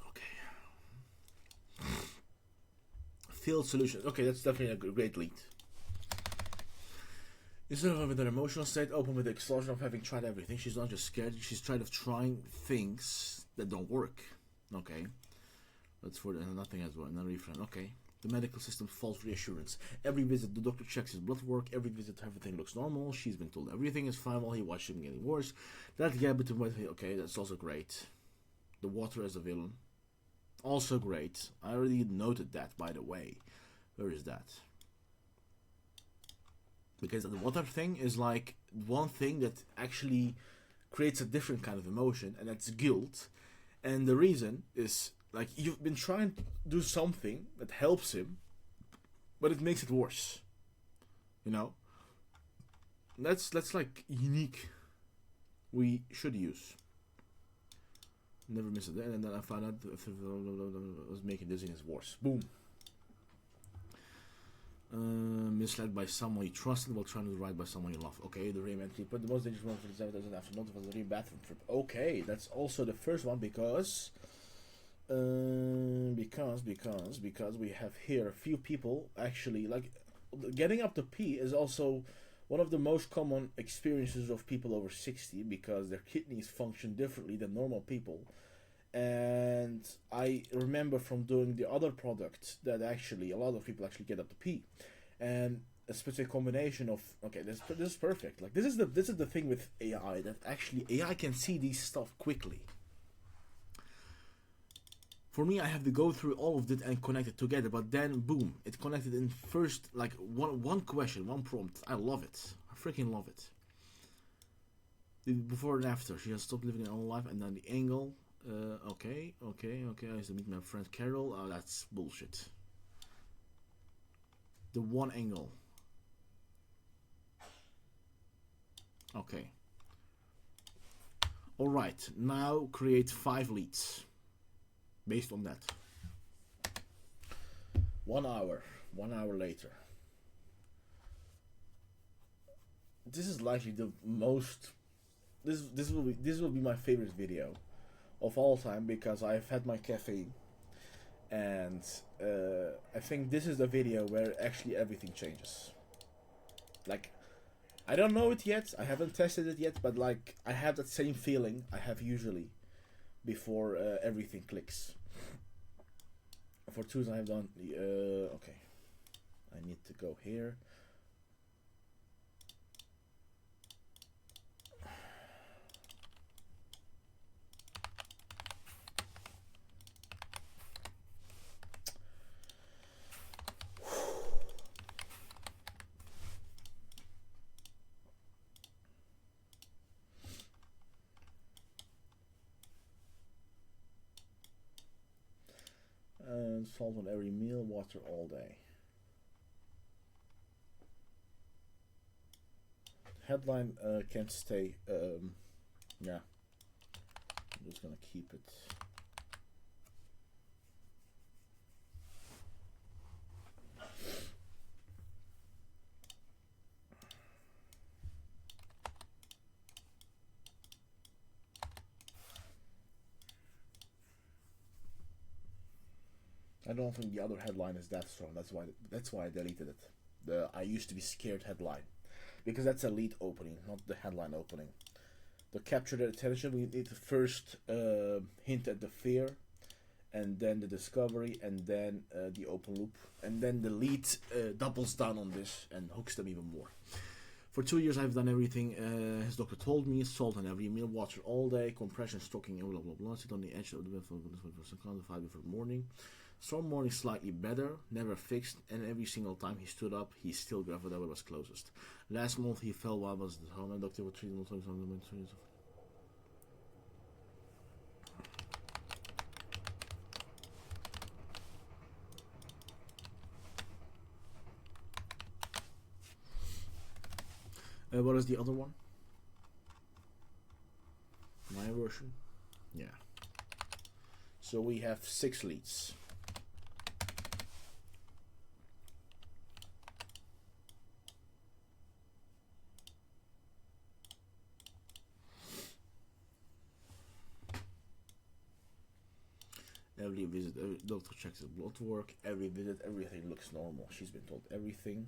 Okay. Field solutions. Okay, that's definitely a great lead. Instead of with an emotional state, open with the explosion of having tried everything. She's not just scared, she's tired of trying things that don't work. Okay. That's for nothing as well, not refrain. Okay. The medical system false reassurance. Every visit, the doctor checks his blood work. Every visit, everything looks normal. She's been told everything is fine while he watched him getting worse. That gap between what okay, that's also great. The water as a villain. Also great. I already noted that, by the way. Where is that? Because the water thing is like one thing that actually creates a different kind of emotion, and that's guilt. And the reason is, like, you've been trying to do something that helps him, but it makes it worse. You know? That's like unique. We should use. Never miss a day, and then I found out if it was making dizziness worse. Boom. Misled by someone you trusted while trying to write by someone you love. Okay, the re-entry. But the most dangerous one for the 7,000 after not was the re-bathroom trip. Okay, that's also the first one because we have here a few people actually, like, getting up to pee is also one of the most common experiences of people over 60 because their kidneys function differently than normal people. And I remember from doing the other product that actually a lot of people actually get up to pee, and a specific combination of this is perfect. Like this is the thing with AI, that actually AI can see these stuff quickly. For me, I have to go through all of it and connect it together, but then boom, it connected in first, like one question, one prompt. I love it. I freaking love it. The before and after, she has stopped living her own life, and then the angle. Okay. I used to meet my friend Carol. Oh, that's bullshit. The one angle. Okay. Alright, now create 5 leads. Based on that. 1 hour. 1 hour later. This is likely the most... This will be my favorite video of all time, because I've had my caffeine, and I think this is the video where actually everything changes. Like, I don't know it yet, I haven't tested it yet, but like, I have that same feeling I have usually before everything clicks. For tools I have done, okay, I need to go here. And salt on every meal, water all day. Headline can't stay. Yeah, I'm just gonna keep it. I don't think the other headline is that strong. That's why I deleted it. The I used to be scared headline, because that's a lead opening, not the headline opening. To capture their attention, we need to first hint at the fear, and then the discovery, and then the open loop, and then the lead doubles down on this and hooks them even more. For 2 years, I've done everything his doctor told me. Salt on every meal, water all day, compression, stocking, and blah blah blah. Sit on the edge of the bed for 5 before morning. Some mornings slightly better, never fixed, and every single time he stood up, he still grabbed whatever was closest. Last month he fell while I was at home, and doctor would treat him. What is the other one? My version? Yeah. So we have 6 leads. Every visit, every doctor checks his blood work. Every visit, everything looks normal. She's been told everything.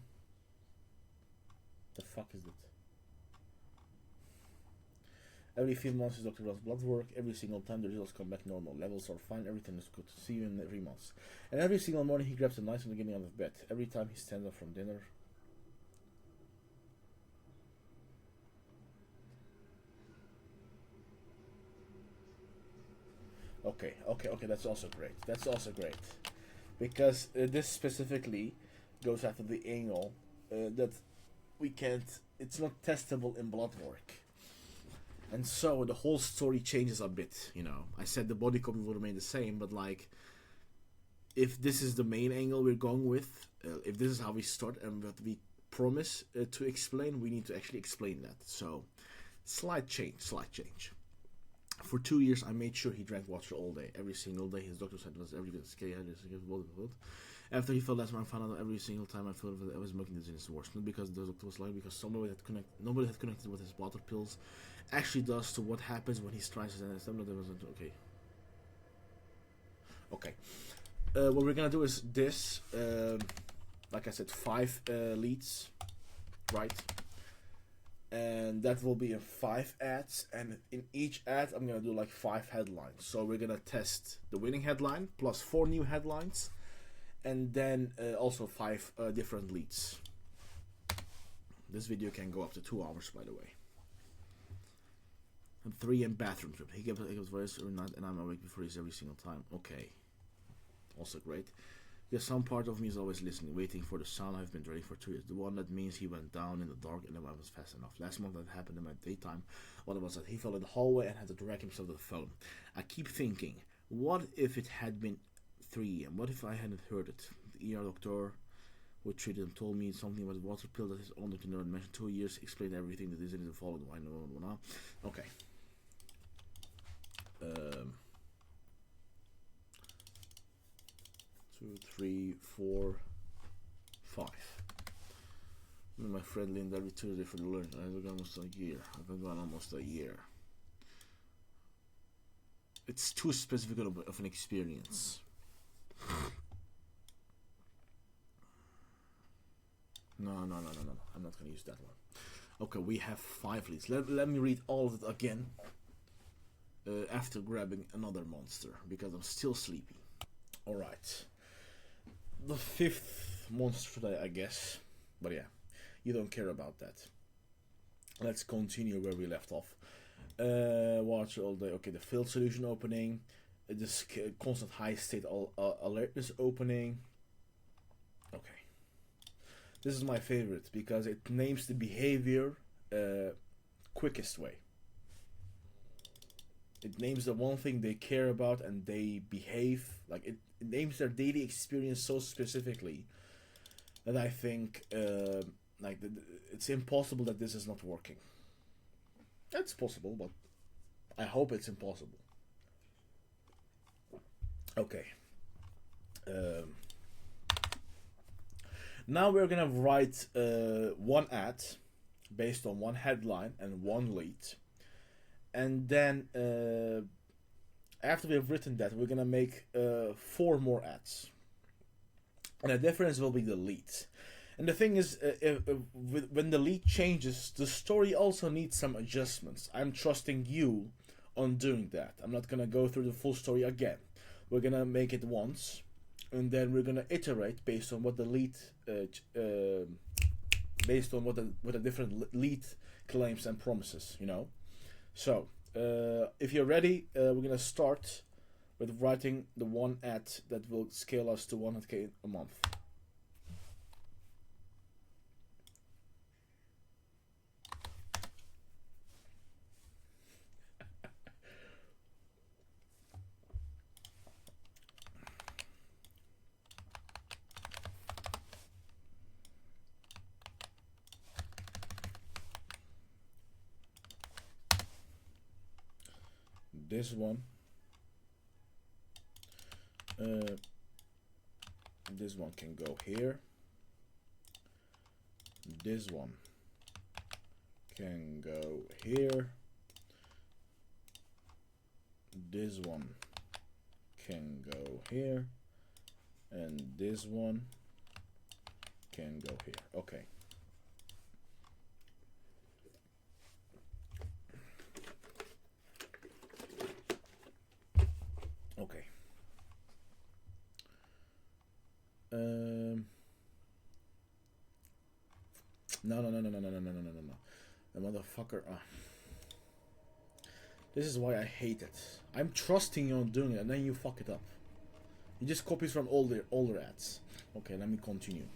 The fuck is it? Every few months, his doctor does blood work. Every single time, the results come back normal. Levels are fine. Everything is good. See you in 3 months. And every single morning, he grabs a knife and getting out of bed. Every time he stands up from dinner. Okay, that's also great. That's also great. Because this specifically goes after the angle that we can't, it's not testable in blood work. And so the whole story changes a bit, you know. I said the body copy will remain the same, but like, if this is the main angle we're going with, if this is how we start and what we promise to explain, we need to actually explain that. So, slight change. For 2 years, I made sure he drank water all day, every single day. His doctor said it was every bit scary. After he fell last month, I found out every single time I felt that I was making this is worse. Not because the doctor was lying, because nobody had connected what his water pills actually does to what happens when he tries to understand that there wasn't okay. Okay. What we're gonna do is this. Like I said, 5 leads, right? And that will be in 5 ads, and in each ad I'm gonna do like 5 headlines. So we're gonna test the winning headline plus 4 new headlines, and then also 5 different leads. This video can go up to 2 hours, by the way. And 3 in bathroom trip. He gives voice every night, and I'm awake before he's every single time. Okay. Also great. Yes, some part of me is always listening, waiting for the sound I've been dreading for 2 years. The one that means he went down in the dark and the one was fast enough. Last month that happened in my daytime. What it was that he fell in the hallway and had to drag himself to the phone. I keep thinking, what if it had been 3 a.m.? What if I hadn't heard it? The ER doctor who treated him told me something about the water pill that his own doctor mentioned 2 years, explained everything that isn't followed. I know. Okay. 2, 3, 4, 5. Me and my friend Linda every Tuesday for the lunch. I've been almost a year. It's too specific of an experience. No. I'm not gonna use that one. Okay, we have 5 leads. Let me read all of it again. After grabbing another monster because I'm still sleepy. Alright. The 5th monster today, I guess. But yeah, you don't care about that. Let's continue where we left off. Watch all day. Okay, the field solution opening. This constant high state alertness opening. Okay. This is my favorite because it names the behavior quickest way. It names the one thing they care about and they behave like it names their daily experience so specifically that I think it's impossible that this is not working. It's possible, but I hope it's impossible. Okay. Now we're gonna write one ad based on one headline and one lead. And then, after we've written that, we're gonna make 4 more ads. And the difference will be the lead. And the thing is, when the lead changes, the story also needs some adjustments. I'm trusting you on doing that. I'm not gonna go through the full story again. We're gonna make it once, and then we're gonna iterate based on what the lead, based on what the different lead claims and promises. You know. So, if you're ready, we're gonna start with writing the one ad that will scale us to 100k a month. This one. This one can go here. This one can go here. This one can go here. And this one can go here. Okay. Okay. No. The motherfucker. This is why I hate it. I'm trusting you on doing it, and then you fuck it up. You just copies from older ads. Okay, let me continue.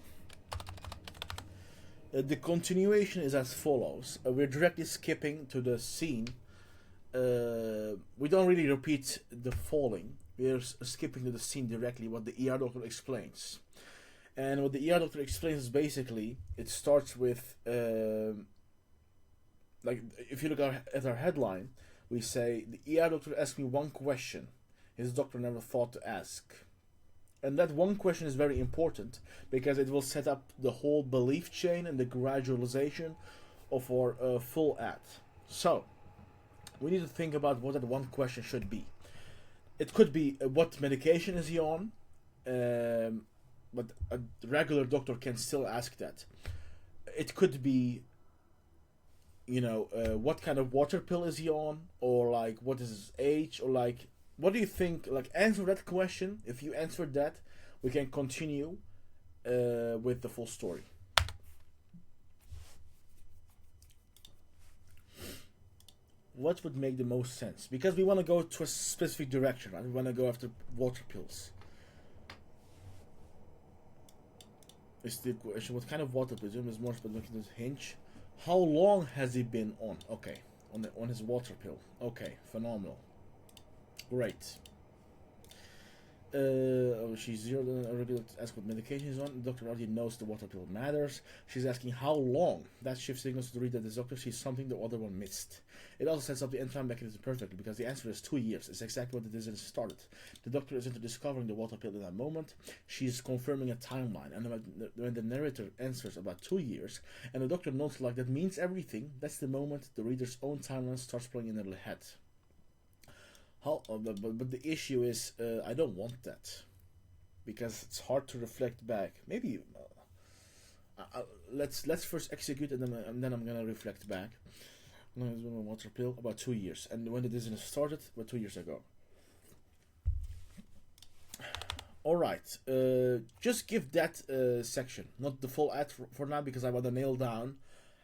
The continuation is as follows. We're directly skipping to the scene. We don't really repeat the falling. We're skipping to the scene directly, what the ER doctor explains. And what the ER doctor explains is basically, it starts with, like, if you look at our headline, we say, the ER doctor asked me one question his doctor never thought to ask. And that one question is very important, because it will set up the whole belief chain and the gradualization of our full ad. So, we need to think about what that one question should be. It could be what medication is he on, but a regular doctor can still ask that. It could be, what kind of water pill is he on, or like what is his age, or like what do you think? Like, answer that question. If you answered that, we can continue with the full story. What would make the most sense? Because we want to go to a specific direction, right? We want to go after water pills. Is the question what kind of water prism is more specific to hinge? How long has he been on? Okay, on his water pill. Okay, phenomenal. Great. She's zeroed in a regular ask what medication is on. The doctor already knows the water pill matters. She's asking how long. That shift signals to the reader that the doctor sees something the other one missed. It also sets up the end time mechanism perfectly because the answer is 2 years. It's exactly what the disease started. The doctor is into discovering the water pill in that moment. She's confirming a timeline, and when the narrator answers about 2 years, and the doctor notes like that means everything, that's the moment the reader's own timeline starts playing in their head. But the issue is, I don't want that because it's hard to reflect back. Maybe let's first execute and then I'm gonna reflect back. Water pill about 2 years, and when the business started, about 2 years ago. All right, just give that section, not the full ad for now, because I want to nail down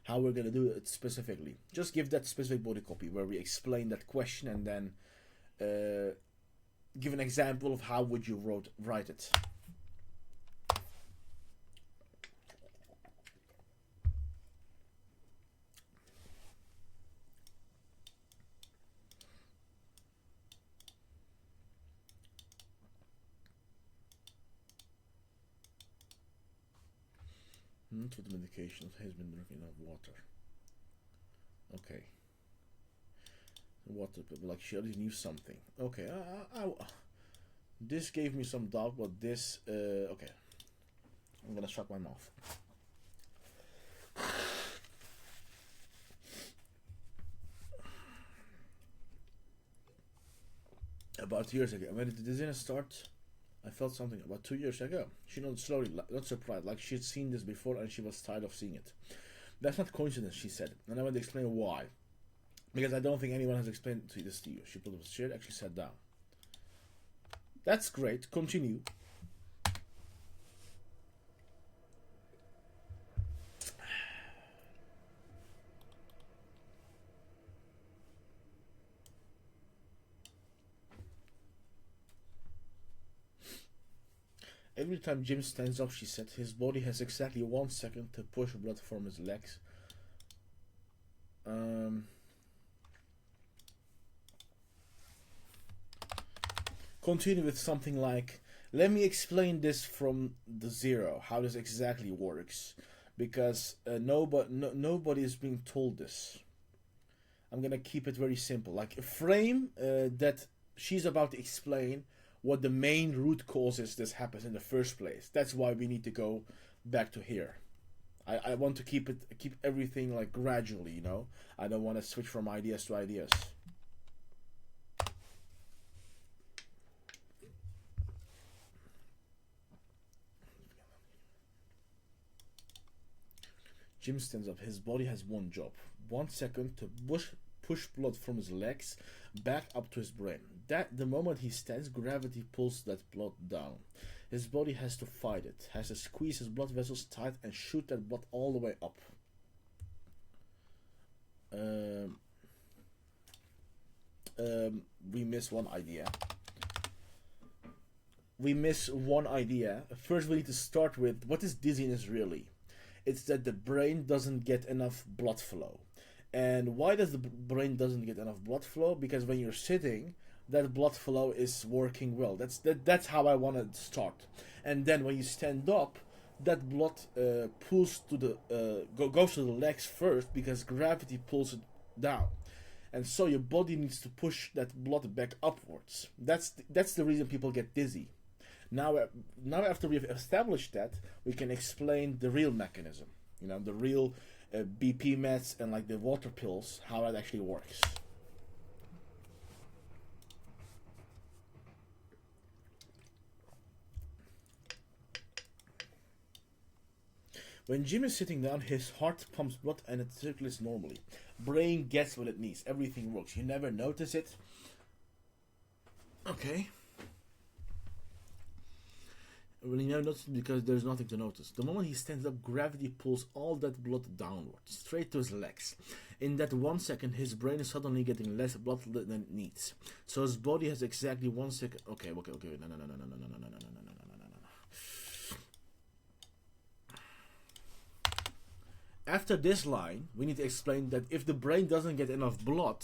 how we're gonna do it specifically. Just give that specific body copy where we explain that question and then. Give an example of how would you write it. For the medication has been drinking enough water. Okay. Water, like she already knew something. Okay, this gave me some doubt, but this, okay. I'm gonna shut my mouth. About 2 years ago, when did the didn't start? I felt something about 2 years ago. She nodded slowly, not surprised, like she'd seen this before and she was tired of seeing it. That's not coincidence, she said, and I went to explain why. Because I don't think anyone has explained this to you. She pulled up the chair, actually sat down. That's great. Continue. Every time Jim stands up, she said, his body has exactly 1 second to push blood from his legs. Continue with something like, let me explain this from the zero, how this exactly works, because nobody is being told this. I'm gonna keep it very simple, like a frame that she's about to explain what the main root cause is this happens in the first place. That's why we need to go back to here. I want to keep everything like gradually, you know. I don't want to switch from ideas to ideas. Jim stands up. His body has one job. 1 second to push blood from his legs back up to his brain. The moment he stands, gravity pulls that blood down. His body has to fight it, has to squeeze his blood vessels tight and shoot that blood all the way up. We miss one idea. First, we need to start with what is dizziness really? It's that the brain doesn't get enough blood flow. And why does the brain doesn't get enough blood flow? Because when you're sitting, that blood flow is working well. That's how I want to start. And then when you stand up, that blood pulls to the goes to the legs first because gravity pulls it down. And so your body needs to push that blood back upwards. That's the reason people get dizzy. Now after we've established that, we can explain the real mechanism. You know, the real BP meds and like the water pills, how it actually works. When Jim is sitting down, his heart pumps blood and it circulates normally. Brain gets what it needs. Everything works. You never notice it. Okay. Well, you never notice it because there's nothing to notice. The moment he stands up, gravity pulls all that blood downwards, straight to his legs. In that 1 second, his brain is suddenly getting less blood than it needs. So his body has exactly 1 second. Okay. No. After this line, we need to explain that if the brain doesn't get enough blood,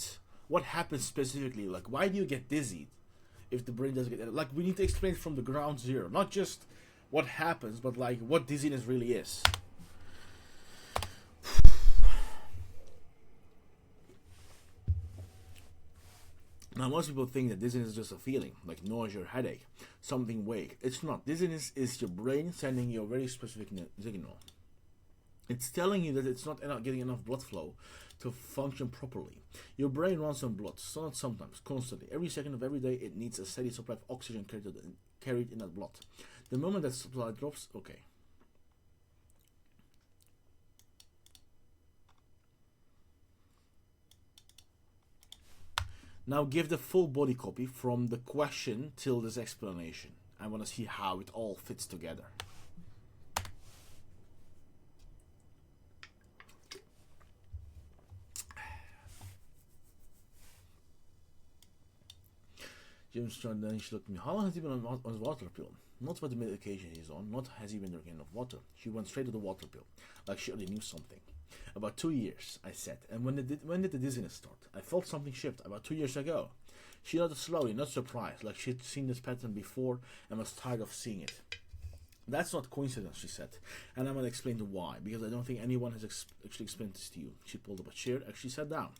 what happens specifically? Like, why do you get dizzy if the brain doesn't get enough? Like, we need to explain from the ground zero, not just what happens, but like what dizziness really is. Now, most people think that dizziness is just a feeling, like nausea or headache, something vague. It's not. Dizziness is your brain sending you a very specific signal. It's telling you that it's not getting enough blood flow to function properly. Your brain runs on blood, so not sometimes, constantly. Every second of every day, it needs a steady supply of oxygen carried in that blood. The moment that supply drops, okay. Now give the full body copy from the question till this explanation. I want to see how it all fits together. Jim started, then she looked at me. How long has he been on his water pill? Not for the medication he's on, not has he been drinking enough water. She went straight to the water pill, like she already knew something. About 2 years, I said. And when did the dizziness start? I felt something shift about 2 years ago. She nodded slowly, not surprised, like she'd seen this pattern before and was tired of seeing it. That's not coincidence, she said, and I'm going to explain the why, because I don't think anyone has actually explained this to you. She pulled up a chair, actually sat down.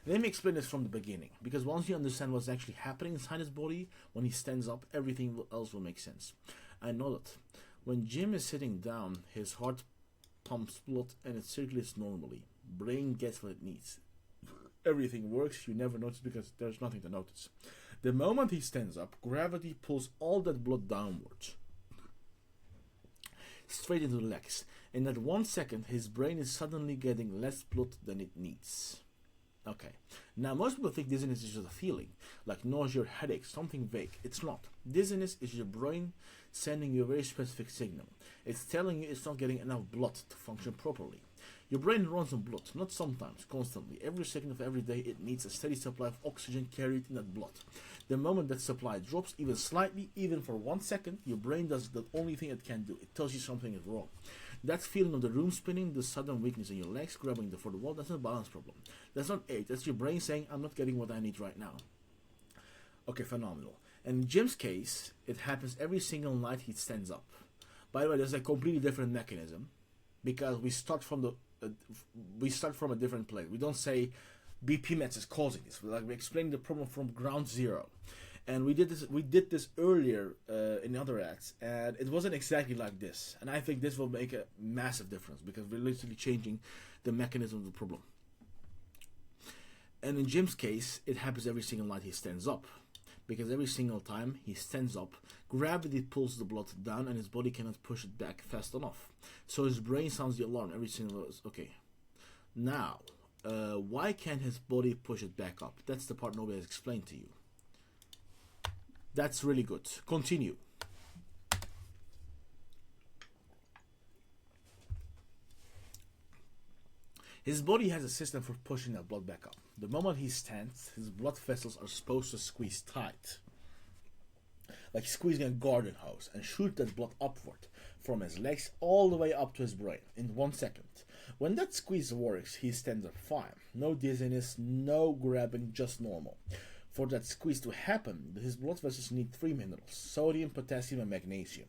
Let me explain this from the beginning, because once you understand what's actually happening inside his body, when he stands up, everything else will make sense. I nodded. When Jim is sitting down, his heart pumps blood and it circulates normally. Brain gets what it needs. Everything works, you never notice because there's nothing to notice. The moment he stands up, gravity pulls all that blood downwards, straight into the legs. In that 1 second, his brain is suddenly getting less blood than it needs. Okay. Now, most people think dizziness is just a feeling, like nausea or headache, something vague. It's not. Dizziness is your brain sending you a very specific signal. It's telling you it's not getting enough blood to function properly. Your brain runs on blood, not sometimes, constantly. Every second of every day, it needs a steady supply of oxygen carried in that blood. The moment that supply drops, even slightly, even for 1 second, your brain does the only thing it can do. It tells you something is wrong. That feeling of the room spinning, the sudden weakness in your legs, grabbing for the wall, that's not a balance problem. That's not age. That's your brain saying, I'm not getting what I need right now. Okay, phenomenal. And in Jim's case, it happens every single night he stands up. By the way, there's a completely different mechanism, because we start from a different place. We don't say BP meds is causing this. We explain the problem from ground zero. And we did this earlier in other ads, and it wasn't exactly like this. And I think this will make a massive difference, because we're literally changing the mechanism of the problem. And in Jim's case, it happens every single night he stands up, because every single time he stands up, gravity pulls the blood down and his body cannot push it back fast enough. So his brain sounds the alarm every single... Okay. Now, why can't his body push it back up? That's the part nobody has explained to you. That's really good. Continue. His body has a system for pushing that blood back up. The moment he stands, his blood vessels are supposed to squeeze tight, like squeezing a garden hose, and shoot that blood upward from his legs all the way up to his brain in 1 second. When that squeeze works, he stands up fine. No dizziness, no grabbing, just normal. For that squeeze to happen, his blood vessels need 3 minerals: sodium, potassium, and magnesium.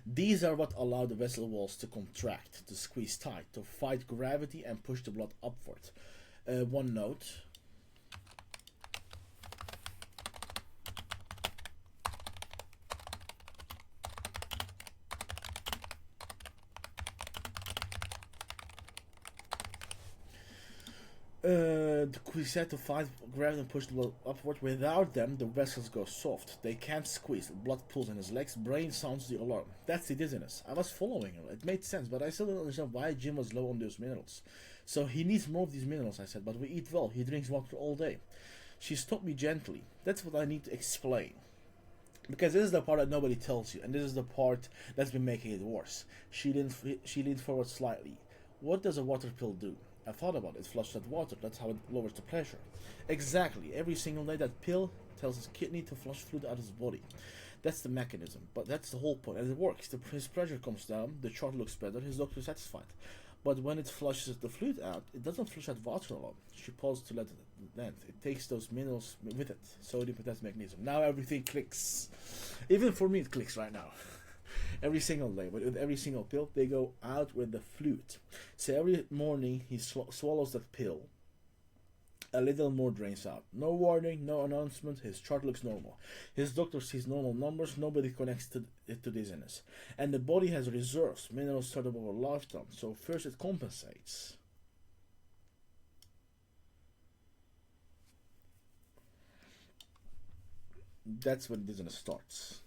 These are what allow the vessel walls to contract, to squeeze tight, to fight gravity and push the blood upward. One note. We said to fight gravity and push the blood upward. Without them, the vessels go soft. They can't squeeze. The blood pulls in his legs. Brain sounds the alarm. That's the dizziness. I was following her. It made sense, but I still don't understand why Jim was low on those minerals. So he needs more of these minerals, I said, but we eat well. He drinks water all day. She stopped me gently. That's what I need to explain. Because this is the part that nobody tells you, and this is the part that's been making it worse. She leaned forward slightly. What does a water pill do? I thought about it. It flushes that water. That's how it lowers the pressure. Exactly. Every single day that pill tells his kidney to flush fluid out of his body. That's the mechanism. But that's the whole point. And it works. His pressure comes down. The chart looks better. His doctor is satisfied. But when it flushes the fluid out, it doesn't flush out water alone. She paused to let it land. It takes those minerals with it. Sodium, potassium, magnesium. Now everything clicks. Even for me it clicks right now. Every single day. But with every single pill, they go out with the fluid. So every morning he swallows that pill. A little more drains out. No warning, no announcement. His chart looks normal. His doctor sees normal numbers. Nobody connects it to dizziness. And the body has reserves. Minerals stored up over a lifetime. So first it compensates. That's when dizziness starts.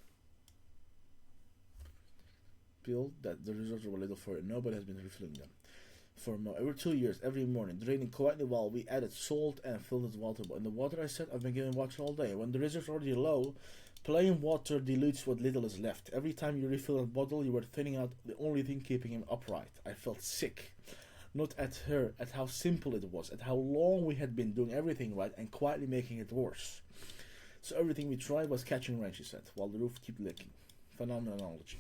Pill that the reserves are a little further. Nobody has been refilling them. For over 2 years, every morning, draining quietly while we added salt and filled it with water. In the water, I said, I've been giving water all day. When the reserves are already low, plain water dilutes what little is left. Every time you refill a bottle, you were thinning out the only thing keeping him upright. I felt sick. Not at her, at how simple it was, at how long we had been doing everything right and quietly making it worse. So everything we tried was catching rain, she said, while the roof kept leaking. Phenomenology.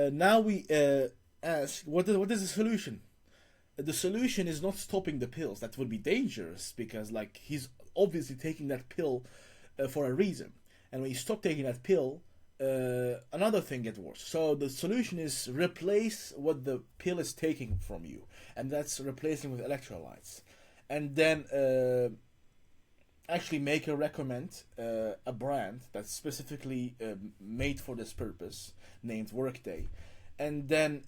Now we ask, what is the solution? The solution is not stopping the pills. That would be dangerous because, like, he's obviously taking that pill for a reason. And when you stop taking that pill, another thing gets worse. So the solution is replace what the pill is taking from you, and that's replacing with electrolytes. And then actually make recommend a brand that's specifically made for this purpose, named Workday. And then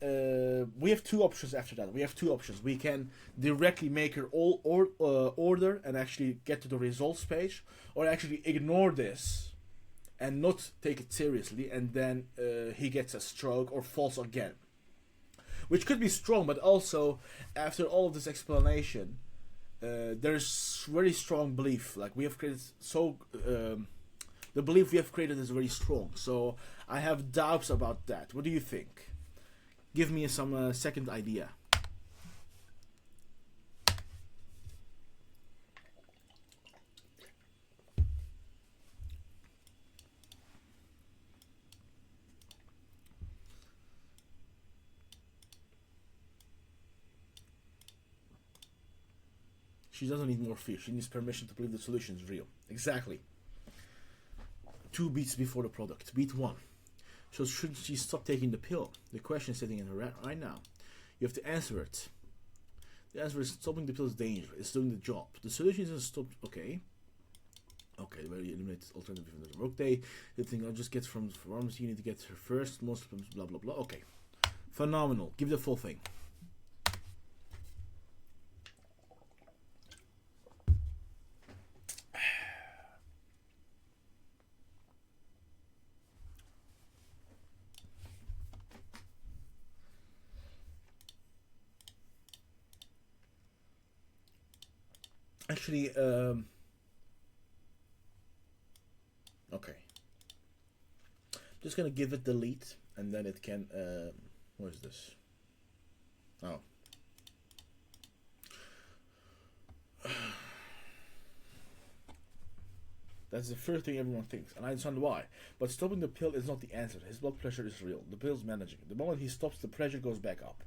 we have two options after that. We have two options. We can directly make her order and actually get to the results page, or actually ignore this and not take it seriously, and then he gets a stroke or falls again. Which could be strong, but also, after all of this explanation, there's very strong belief. Like, we have created the belief we have created is very strong. So I have doubts about that. What do you think? Give me some second idea. She doesn't need more fear. She needs permission to believe the solution is real. Exactly. 2 beats before the product. Beat 1. So should she stop taking the pill? The question is sitting in her right now. You have to answer it. The answer is stopping the pill is dangerous. It's doing the job. The solution is to stop. Okay. Okay, where you eliminate alternative from the workday. The thing I'll just get from the pharmacy. You need to get her first. Most of them, blah blah blah. Okay. Phenomenal. Give the full thing. Actually, okay. Just gonna give it delete, and then it can. What is this? Oh. That's the first thing everyone thinks, and I understand why. But stopping the pill is not the answer. His blood pressure is real. The pill's managing. The moment he stops, the pressure goes back up.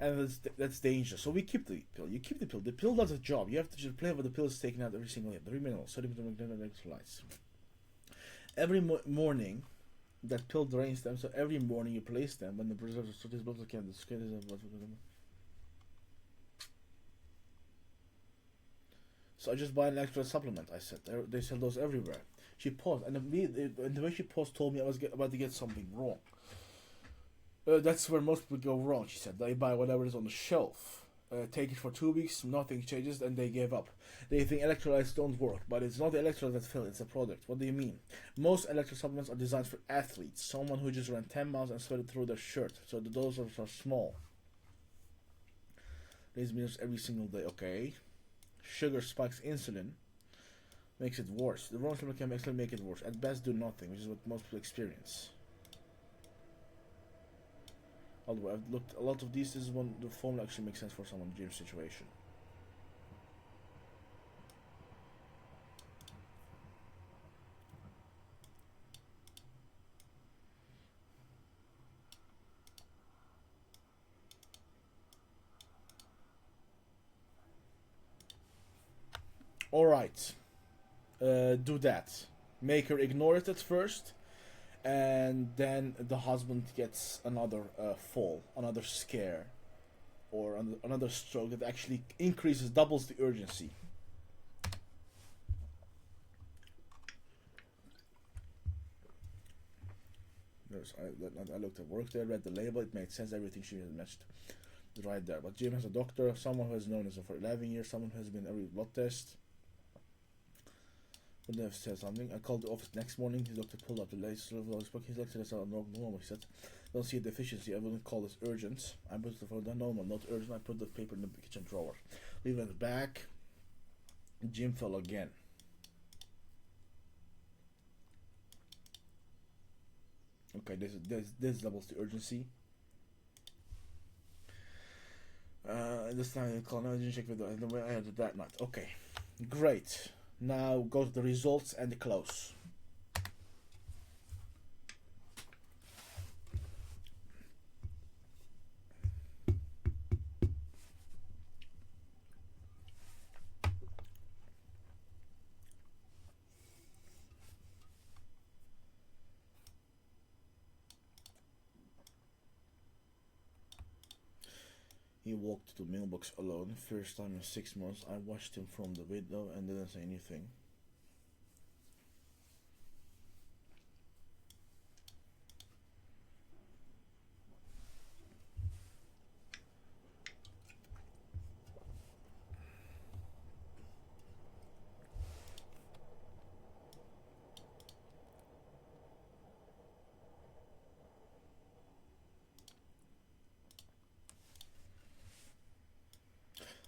And that's dangerous. So we keep the pill. You keep the pill. The pill does a job. You have to just play with the pill is taken out every single day. The minerals, sodium, electrolytes. Every morning, that pill drains them. So every morning you place them when the preserves are his blood can. So I just buy an extra supplement. I said they sell those everywhere. She paused, and the way she paused told me I was about to get something wrong. That's where most people go wrong, she said. They buy whatever is on the shelf. Take it for 2 weeks, nothing changes, and they give up. They think electrolytes don't work, but it's not the electrolytes that fail, it's a product. What do you mean? Most electrolyte supplements are designed for athletes, someone who just ran 10 miles and sweated through their shirt, so the doses are small. These minerals every single day, okay. Sugar spikes insulin, makes it worse. The wrong supplement can actually make it worse. At best, do nothing, which is what most people experience. Although I've looked a lot of these, this is one the formula actually makes sense for someone in Jim's situation. Alright. Do that. Make her ignore it at first. And then the husband gets another fall, another scare, or another stroke that actually doubles the urgency. I looked at work there, read the label, it made sense, everything she had matched right there. But Jim has a doctor, someone who has known him for 11 years, someone who has been every blood test. But they have said something. I called the office next morning, his doctor pulled up the latest level of his book. His lecture is normal, he said. Don't see a deficiency, I wouldn't call this urgent. I put the phone down, normal, not urgent. I put the paper in the kitchen drawer. We went back. Jim fell again. Okay, this doubles the urgency. This time I call. No, I didn't check with the way I had it that night. Okay, great. Now go to the results and the close. He walked to the mailbox alone. First time in 6 months. I watched him from the window and didn't say anything.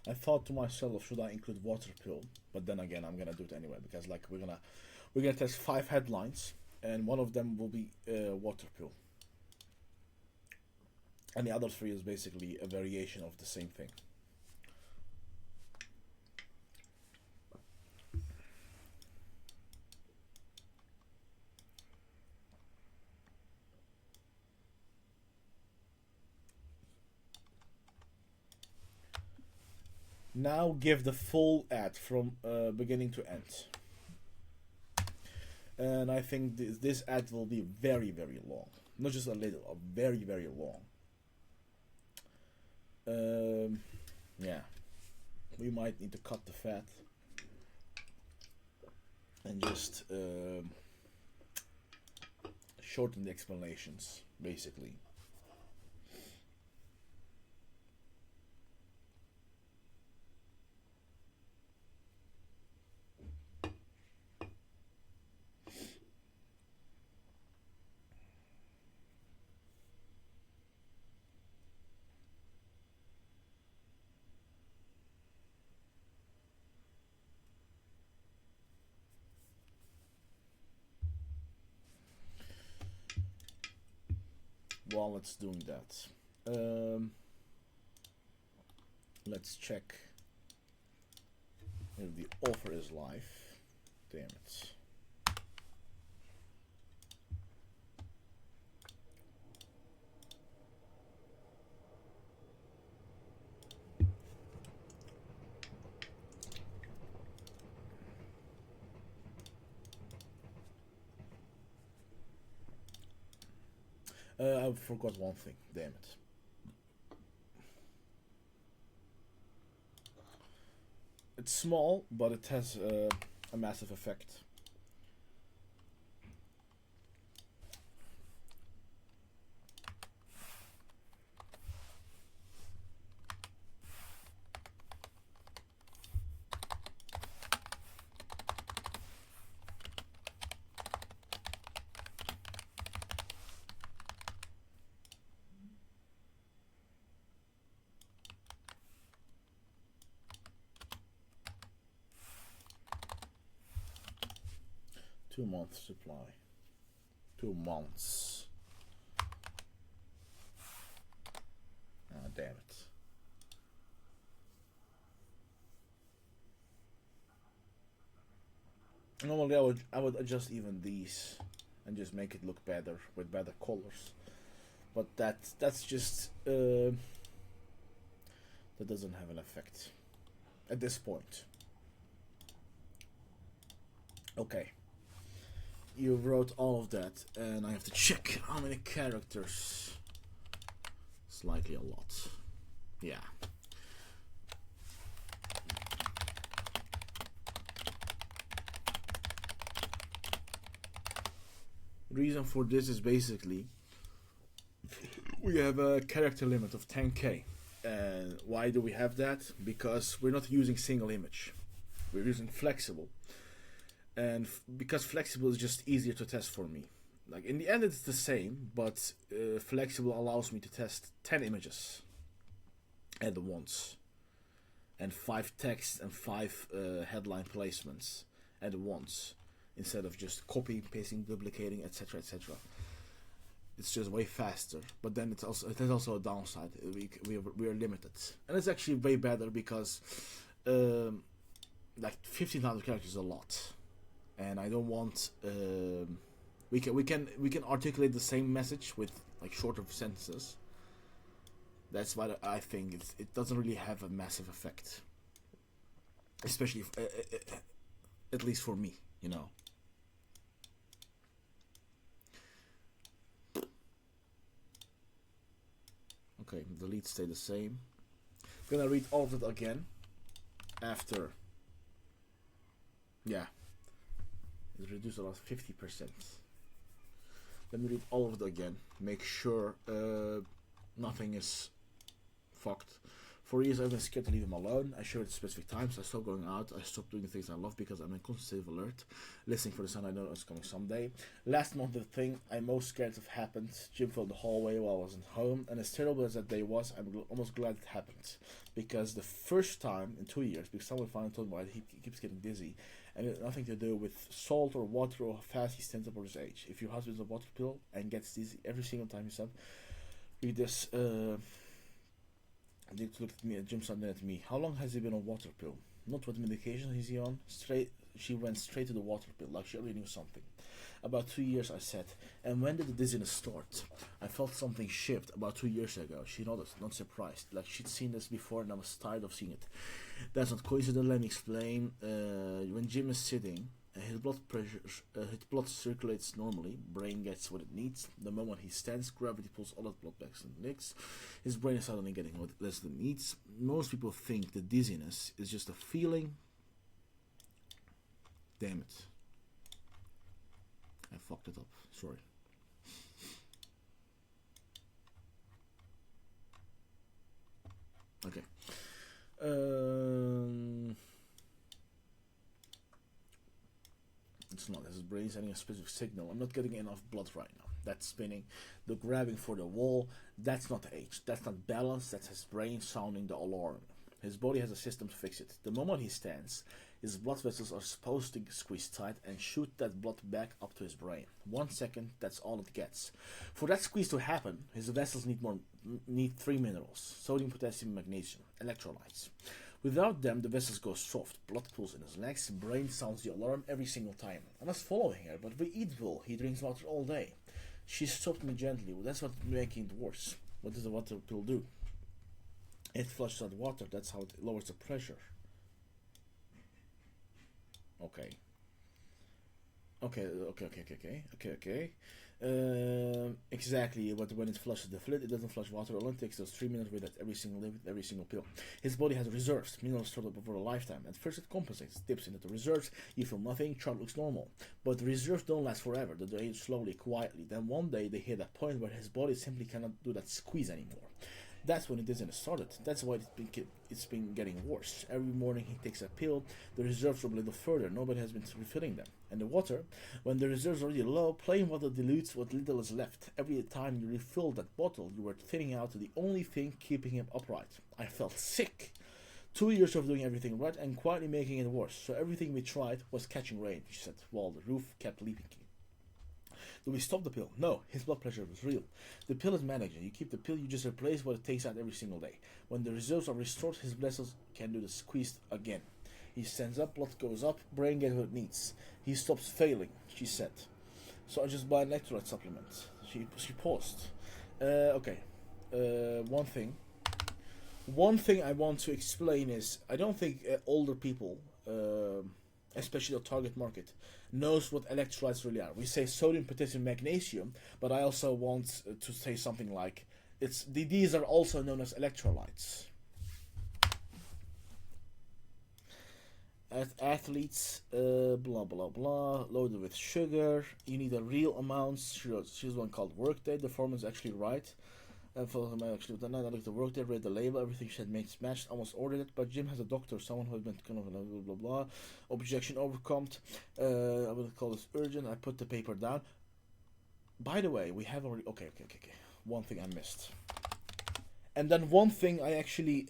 I thought to myself, should I include water pill? But then again, I'm gonna do it anyway because like we're gonna test 5 headlines, and one of them will be water pill, and the other 3 is basically a variation of the same thing. Now give the full ad from beginning to end. And I think this ad will be very, very long. Not just a little, very, very long. Yeah. We might need to cut the fat. And just shorten the explanations, basically. While it's doing that, let's check if the offer is live. Damn it. I forgot one thing, damn it. It's small, but it has a massive effect. Month supply. 2 months. Ah, damn it. Normally I would adjust even these and just make it look better with better colors. But that's just that doesn't have an effect at this point. Okay. You wrote all of that, and I have to check how many characters. It's likely a lot. Yeah. Reason for this is basically we have a character limit of 10k. And why do we have that? Because we're not using single image. We're using flexible. And because flexible is just easier to test for me. Like in the end it's the same, but flexible allows me to test 10 images at once. And 5 text and 5 headline placements at once. Instead of just copying, pasting, duplicating, etc., etc. It's just way faster, but then it has also a downside. We are limited, and it's actually way better because like 1500 characters is a lot, and I don't want we can articulate the same message with like shorter sentences. That's why I think it doesn't really have a massive effect, especially at least for me, you know. Okay, the leads stay the same. I'm gonna read all of it again after. Yeah, it's reduced about 50%. Let me read all of it again. Make sure nothing is fucked. For years I've been scared to leave him alone. I showed at specific times. I stopped going out. I stopped doing the things I love because I'm in constant state of alert, listening for the sign I know is coming someday. Last month the thing I'm most scared of happened. Jim filled the hallway while I wasn't home, and as terrible as that day was, I'm almost glad it happened. Because the first time in 2 years, because someone finally told me why he keeps getting dizzy, and it had nothing to do with salt or water or how fast he stands up or his age. If your husband's a water pill and gets dizzy every single time you stop, read this. Dick looked at me, and Jim started at me. How long has he been on water pill? Not what medication is he on? She went straight to the water pill, like she already knew something. About 2 years, I said. And when did the dizziness start? I felt something shift about 2 years ago. She nodded, not surprised, like she'd seen this before and I was tired of seeing it. That's not coincidence, let me explain. When Jim is sitting, his blood circulates normally, brain gets what it needs. The moment he stands, gravity pulls all that blood back to the legs. His brain is suddenly getting what less than it needs. Most people think the dizziness is just a feeling. Damn it. I fucked it up, sorry. Okay. It's not. His brain is sending a specific signal. I'm not getting enough blood right now. That's spinning. The grabbing for the wall. That's not age. That's not balance. That's his brain sounding the alarm. His body has a system to fix it. The moment he stands, his blood vessels are supposed to squeeze tight and shoot that blood back up to his brain. 1 second, that's all it gets. For that squeeze to happen, his vessels need 3 minerals: sodium, potassium, magnesium, electrolytes. Without them, the vessels go soft, blood pools in his legs, brain sounds the alarm every single time. I was following her, but we eat well. He drinks water all day. She stopped me gently. Well, that's what's making it worse. What does the water pill do? It flushes out water. That's how it lowers the pressure. Okay. Okay. Exactly, but when it flushes the fluid, it doesn't flush water alone. It takes those 3 minutes with every single day, with every single pill. His body has reserves, minerals stored up over a lifetime. At first it compensates, dips into the reserves, you feel nothing, chart looks normal. But the reserves don't last forever, they age slowly, quietly. Then one day they hit a point where his body simply cannot do that squeeze anymore. That's when it isn't started. That's why it's been getting worse. Every morning he takes a pill, the reserves drop a little further. Nobody has been refilling them. And the water, when the reserves are already low, plain water dilutes what little is left. Every time you refill that bottle, you were thinning out the only thing keeping him upright. I felt sick. 2 years of doing everything right and quietly making it worse. So everything we tried was catching rain, she said, while the roof kept leaking. Do we stop the pill? No, his blood pressure was real. The pill is managing. You keep the pill, you just replace what it takes out every single day. When the reserves are restored, his vessels can do the squeeze again. He stands up, blood goes up, brain gets what it needs. He stops failing, she said. So I just buy an electrolyte supplement. She paused. Okay. One thing I want to explain is I don't think older people especially the target market, knows what electrolytes really are. We say sodium, potassium, magnesium, but I also want to say something like these are also known as electrolytes. Athletes, blah blah blah, loaded with sugar. You need a real amount. She's one called workday. The form is actually right. For him, actually, then I looked at the workday, read the label, everything she had made smashed, almost ordered it. But Jim has a doctor, someone who has been kind of blah blah blah. Objection overcome. I will call this urgent. I put the paper down. By the way, we have already. Okay. One thing I missed, and then one thing I actually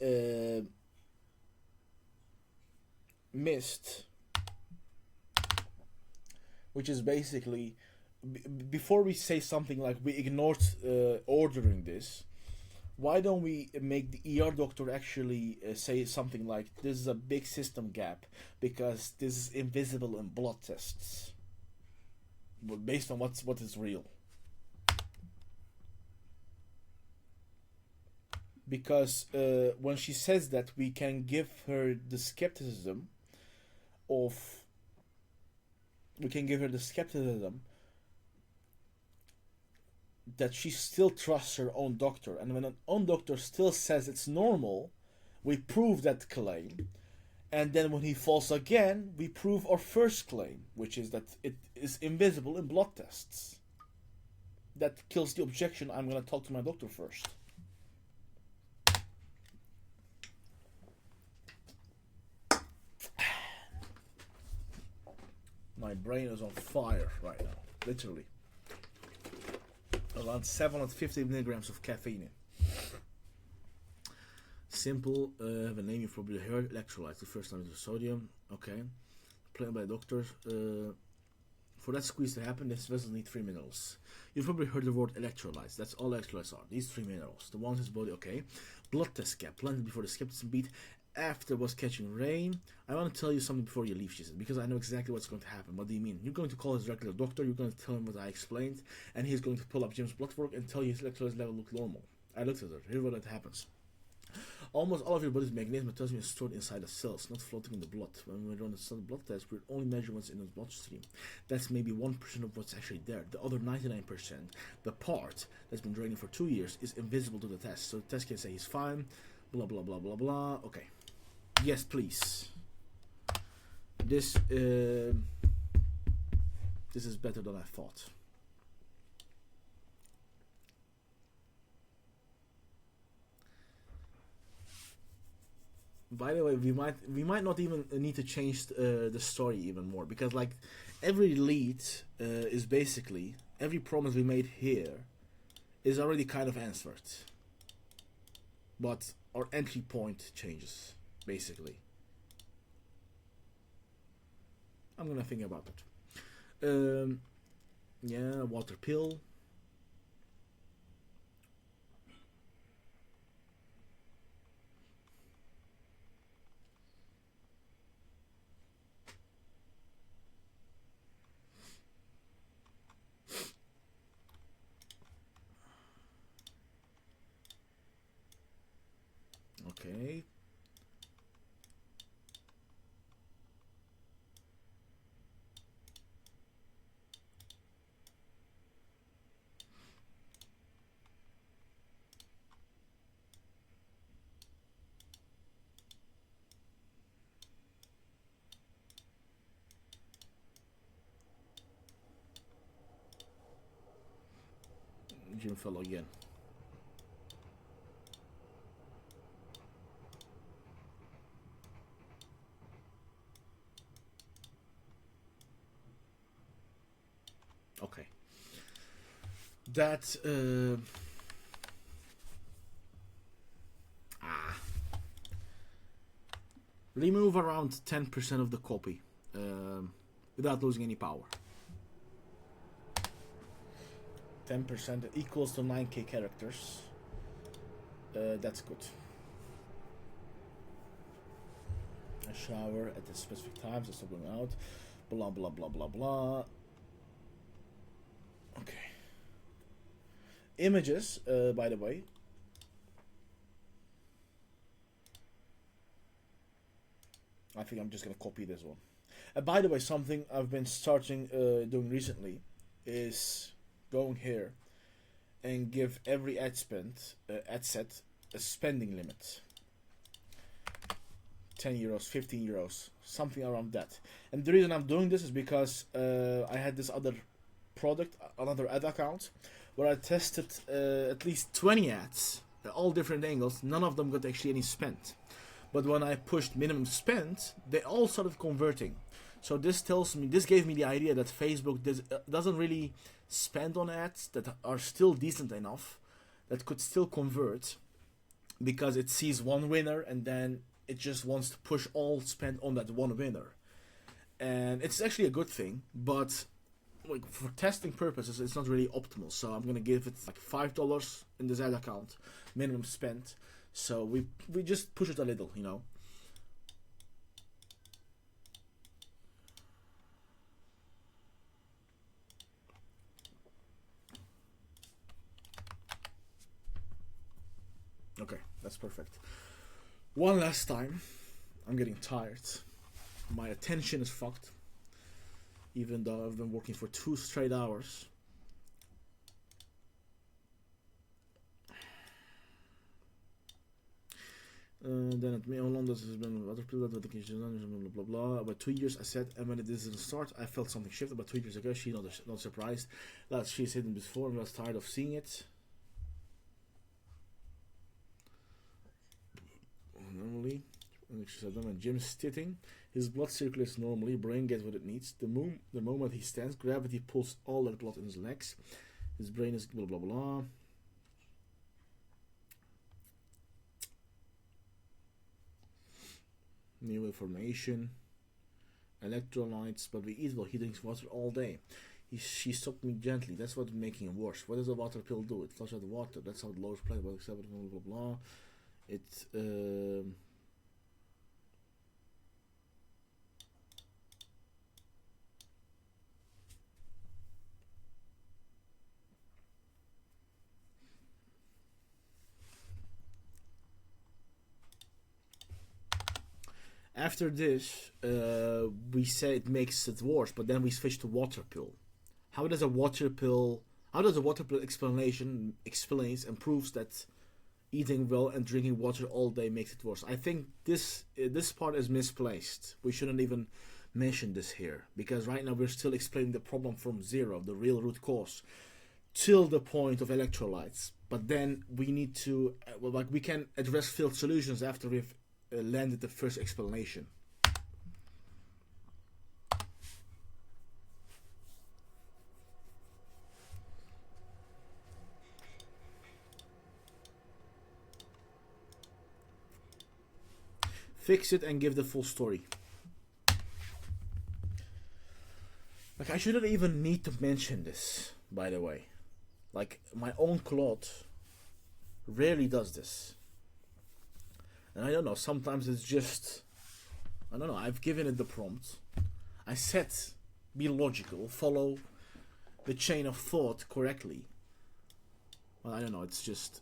missed, which is basically before we say something like we ignored ordering this, why don't we make the ER doctor actually say something like this is a big system gap because this is invisible in blood tests, but based on what is real. Because when she says that, we can give her the skepticism that she still trusts her own doctor, and when an own doctor still says it's normal, we prove that claim, and then when he falls again, we prove our first claim, which is that it is invisible in blood tests. That kills the objection. I'm gonna talk to my doctor first. My brain is on fire right now, literally. Around 750 milligrams of caffeine. Simple, have a name you've probably heard. Electrolytes, the first time it's sodium. Okay. Planned by doctors. For that squeeze to happen, this vessel needs 3 minerals. You've probably heard the word electrolytes. That's all electrolytes are. These 3 minerals. The ones in his body, okay. Blood test gap. Planted before the skepticism beat. After was catching rain. I want to tell you something before you leave, she said, because I know exactly what's going to happen. What do you mean? You're going to call his regular doctor, you're going to tell him what I explained, and he's going to pull up Jim's blood work and tell you his electrolyte level look normal. I looked at her. Here's what happens. Almost all of your body's magnesium and potassium is stored inside the cells, not floating in the blood. When we run a blood test, we only measure what's in the bloodstream. That's maybe 1% of what's actually there. The other 99%, the part that's been draining for 2 years, is invisible to the test. So the test can say he's fine, blah blah blah blah blah. Okay. Yes, please. This is better than I thought. By the way, we might not even need to change the story even more, because like every lead is basically every promise we made here is already kind of answered, but our entry point changes. Basically, I'm gonna think about it. Yeah, water pill. Okay. Jim fell again. Okay. That remove around 10% of the copy without losing any power. 10% equals to 9k characters. That's good. A shower at the specific times, it's not going out. Blah blah blah blah blah. Okay. Images, by the way. I think I'm just gonna copy this one. By the way, something I've been starting doing recently is going here and give every ad set a spending limit. 10 euros, 15 euros, something around that. And the reason I'm doing this is because I had this other product, another ad account, where I tested at least 20 ads, all different angles. None of them got actually any spent. But when I pushed minimum spend, they all started converting. So this gave me the idea that Facebook doesn't really spend on ads that are still decent enough, that could still convert, because it sees one winner and then it just wants to push all spend on that one winner. And it's actually a good thing, but like for testing purposes, it's not really optimal. So I'm gonna give it like $5 in this ad account, minimum spend. So we just push it a little, you know. Okay, that's perfect. One last time. I'm getting tired. My attention is fucked. Even though I've been working for 2 straight hours. Then at me, how long does this been? Other people that blah blah blah. About 2 years, I said, and when it didn't start, I felt something shift. About 2 years ago, she not surprised that she's hidden before and was tired of seeing it. Normally, and she said, when Jim's sitting, his blood circulates normally, brain gets what it needs. The moment he stands, gravity pulls all that blood in his legs. His brain is blah blah blah. New information, electrolytes, but we eat while he drinks water all day. She stopped me gently. That's what's making it worse. What does a water pill do? It flushes out the water. That's how it lowers blood pressure. Blah blah blah. It after this, we say it makes it worse, but then we switch to water pill. How does a water pill explanation explains and proves that eating well and drinking water all day makes it worse? I think this part is misplaced. We shouldn't even mention this here, because right now we're still explaining the problem from zero, the real root cause, till the point of electrolytes. But then we need to, we can address failed solutions after we've landed the first explanation. Fix it and give the full story. Like, I shouldn't even need to mention this, by the way. Like, my own Claude rarely does this. And I don't know, sometimes it's just, I don't know, I've given it the prompt. I said, be logical, follow the chain of thought correctly. Well, I don't know, it's just...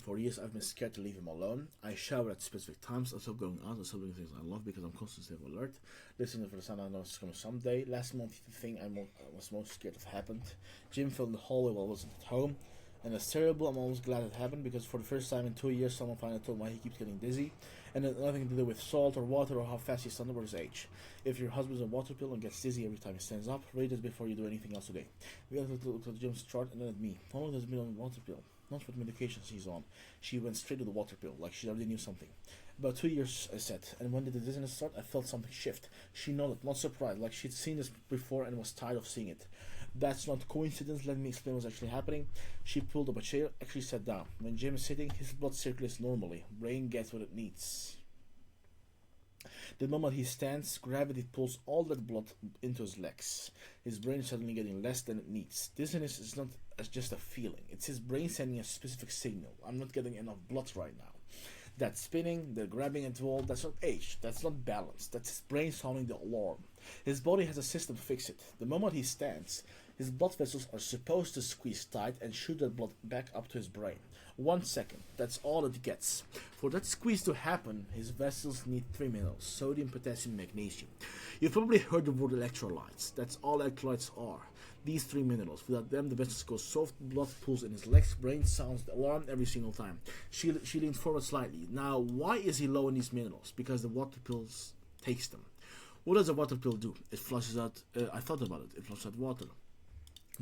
For years I've been scared to leave him alone. I shower at specific times. I stop going out. I stop doing things I love because I'm constantly alert. Listening for the sound I know it's coming someday. Last month the thing I was most scared of happened. Jim fell in the hallway while I wasn't at home. And it's terrible. I'm almost glad it happened because for the first time in 2 years someone finally told me why he keeps getting dizzy. And it had nothing to do with salt or water or how fast he stands or his age. If your husband's on water pill and gets dizzy every time he stands up, rate it before you do anything else today. We have to look at Jim's chart and then at me. How long has been on water pill? Not what medication she's on. She went straight to the water pill, like she already knew something. About 2 years, I said, and when did the dizziness start? I felt something shift. She nodded, not surprised, like she'd seen this before and was tired of seeing it. That's not coincidence, let me explain what's actually happening. She pulled up a chair, actually sat down. When Jim is sitting, his blood circulates normally. Brain gets what it needs. The moment he stands, gravity pulls all that blood into his legs. His brain is suddenly getting less than it needs. Dizziness is not just a feeling. It's his brain sending a specific signal. I'm not getting enough blood right now. That spinning, the grabbing at the wall, that's not age, that's not balance, that's his brain sounding the alarm. His body has a system to fix it. The moment he stands, his blood vessels are supposed to squeeze tight and shoot that blood back up to his brain. 1 second, that's all it gets. For that squeeze to happen, his vessels need 3 minerals: sodium, potassium, magnesium. You've probably heard the word electrolytes. That's all electrolytes are. These 3 minerals. Without them, the vessels go soft, blood pools in his legs, brain sounds the alarm every single time. She leans forward slightly. Now, why is he low in these minerals? Because the water pills takes them. What does a water pill do? It flushes out, I thought about it, it flushes out water.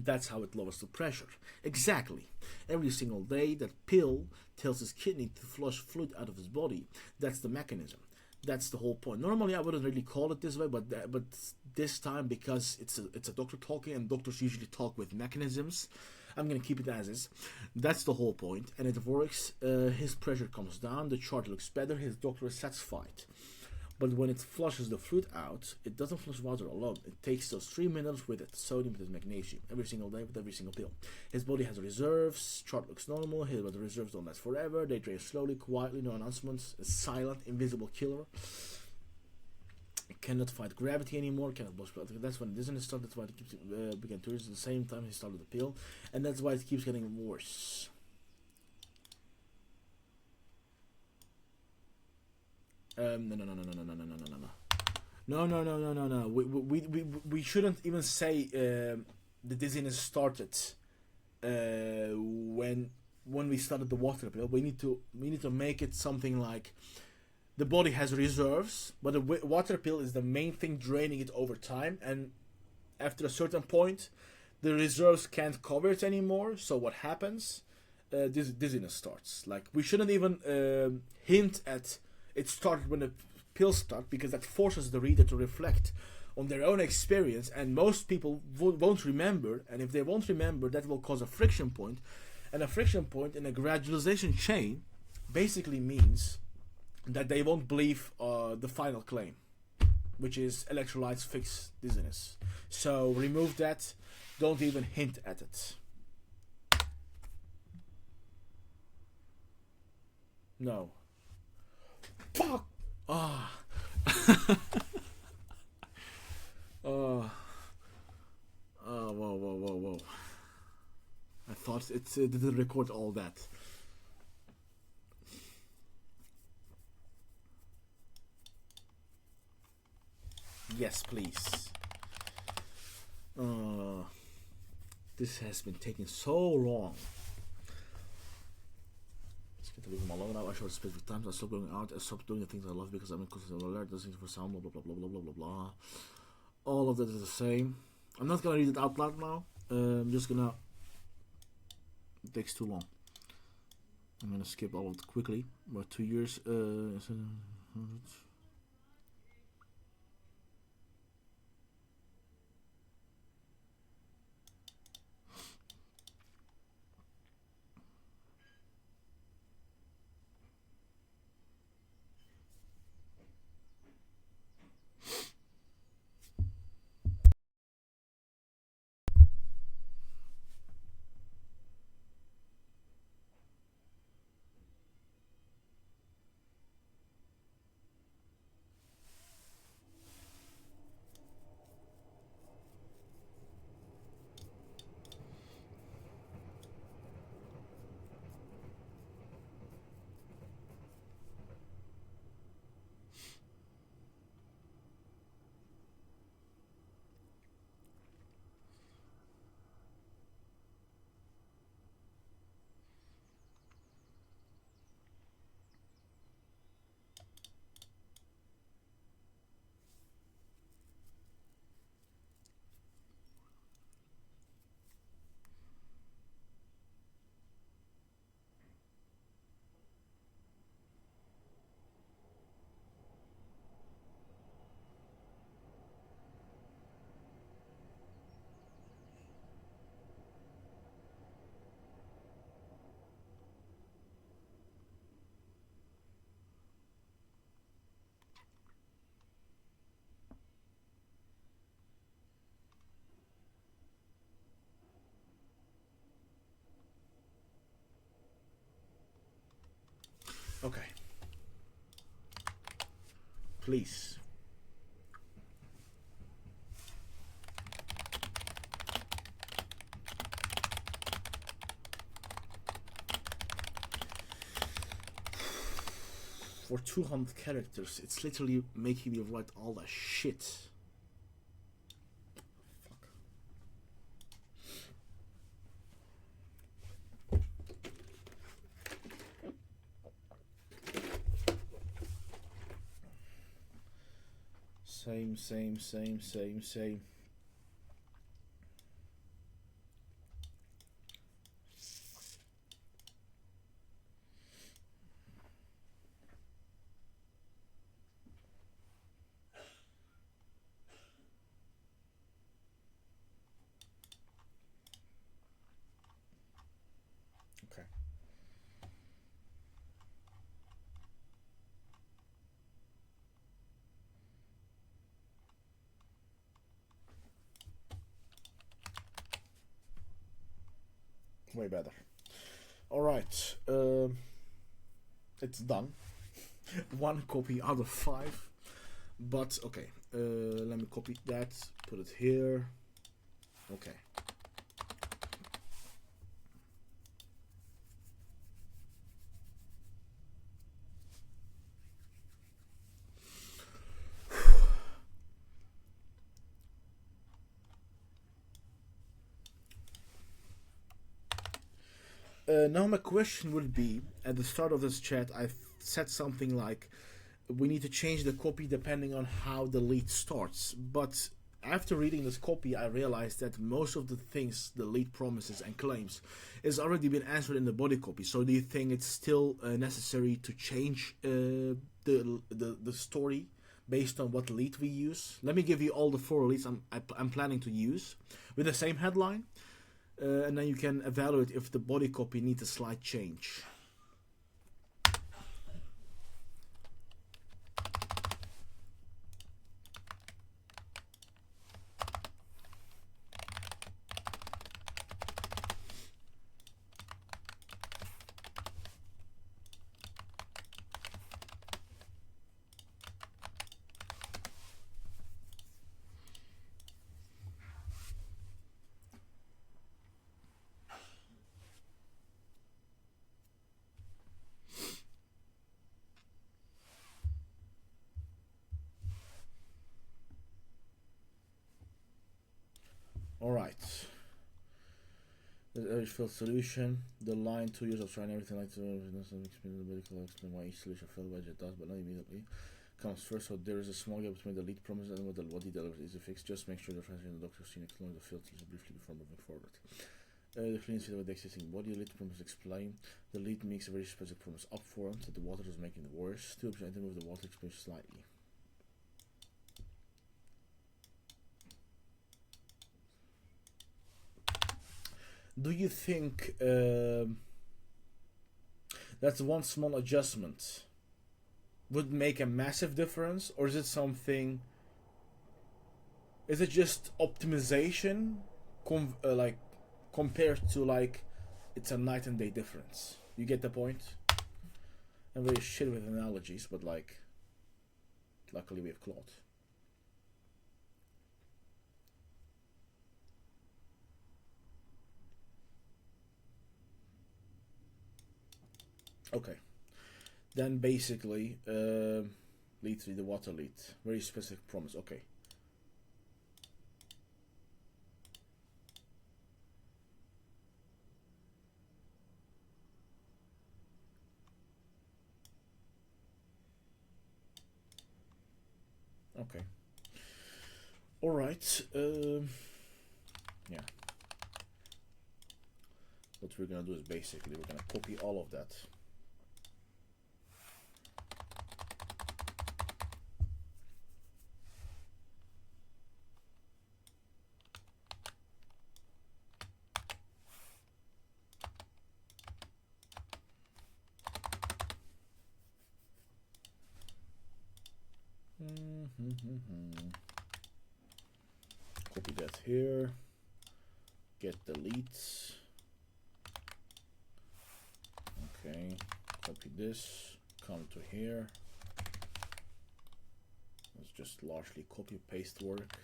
That's how it lowers the pressure. Exactly. Every single day, that pill tells his kidney to flush fluid out of his body. That's the mechanism. That's the whole point. Normally, I wouldn't really call it this way, but this time, because it's a doctor talking, and doctors usually talk with mechanisms, I'm gonna keep it as is. That's the whole point, and it works. His pressure comes down, the chart looks better, his doctor is satisfied. But when it flushes the fluid out, it doesn't flush water alone. It takes those 3 minerals with it: sodium, with magnesium, every single day with every single pill. His body has reserves, chart looks normal, but the reserves don't last forever. They drain slowly, quietly, no announcements. A silent, invisible killer. It cannot fight gravity anymore, cannot boost blood. That's when dizziness started, that's why it keeps began to at the same time he started the pill. And that's why it keeps getting worse. No. We shouldn't even say the dizziness started when we started the water pill. We need to make it something like the body has reserves, but the water pill is the main thing draining it over time, and after a certain point, the reserves can't cover it anymore. So what happens? Dizziness starts. Like, we shouldn't even hint at it started when the pills start, because that forces the reader to reflect on their own experience, and most people won't remember, and if they won't remember, that will cause a friction point, and a friction point in a gradualization chain basically means that they won't believe the final claim, which is electrolytes fix dizziness. So remove that, don't even hint at it. No. Fuck! Ah. Oh. Oh, whoa. I thought it didn't record all that. Yes, please. This has been taking so long. To leave him alone now. I showed specific times. I stopped going out. I stopped doing the things I love because I'm in constant alert. Those things for sound. Blah blah blah blah blah blah blah. All of that is the same. I'm not gonna read it out loud now. I'm just gonna. It takes too long. I'm gonna skip all of it quickly. About 2 years. Okay. please. For 200 characters, it's literally making me write all that shit. Same. Okay. Way better. Alright. It's done. 1 copy out of 5. But, okay. Let me copy that. Put it here. Okay. Now my question would be, at the start of this chat, I said something like, we need to change the copy depending on how the lead starts. But after reading this copy, I realized that most of the things the lead promises and claims is already been answered in the body copy. So do you think it's still necessary to change the story based on what lead we use? Let me give you all the 4 leads I'm planning to use with the same headline. And then you can evaluate if the body copy needs a slight change. Alright. The urge failed solution. The line 2 years of trying everything like to explain the medical explain why each solution failed, which it does, but not immediately. Comes first, so there is a small gap between the lead promise and what he delivers is a fix. Just make sure the translation and the doctor seen exploring the field briefly before moving forward. The clean with the existing body lead promise explain. The lead makes a very specific promise up front that the water is making it worse. 2% to move the water explains slightly. Do you think that's one small adjustment would make a massive difference, or is it something? Is it just optimization, like compared to like it's a night and day difference? You get the point? I'm very shit with analogies, but like, luckily we have Claude. Okay, then basically lead 3, the water lead, very specific promise. Okay, okay, all right. Yeah, what we're gonna do is basically we're gonna copy all of that. Copy that here. Get the leads. Okay. Copy this. Come to here. just largely copy paste work.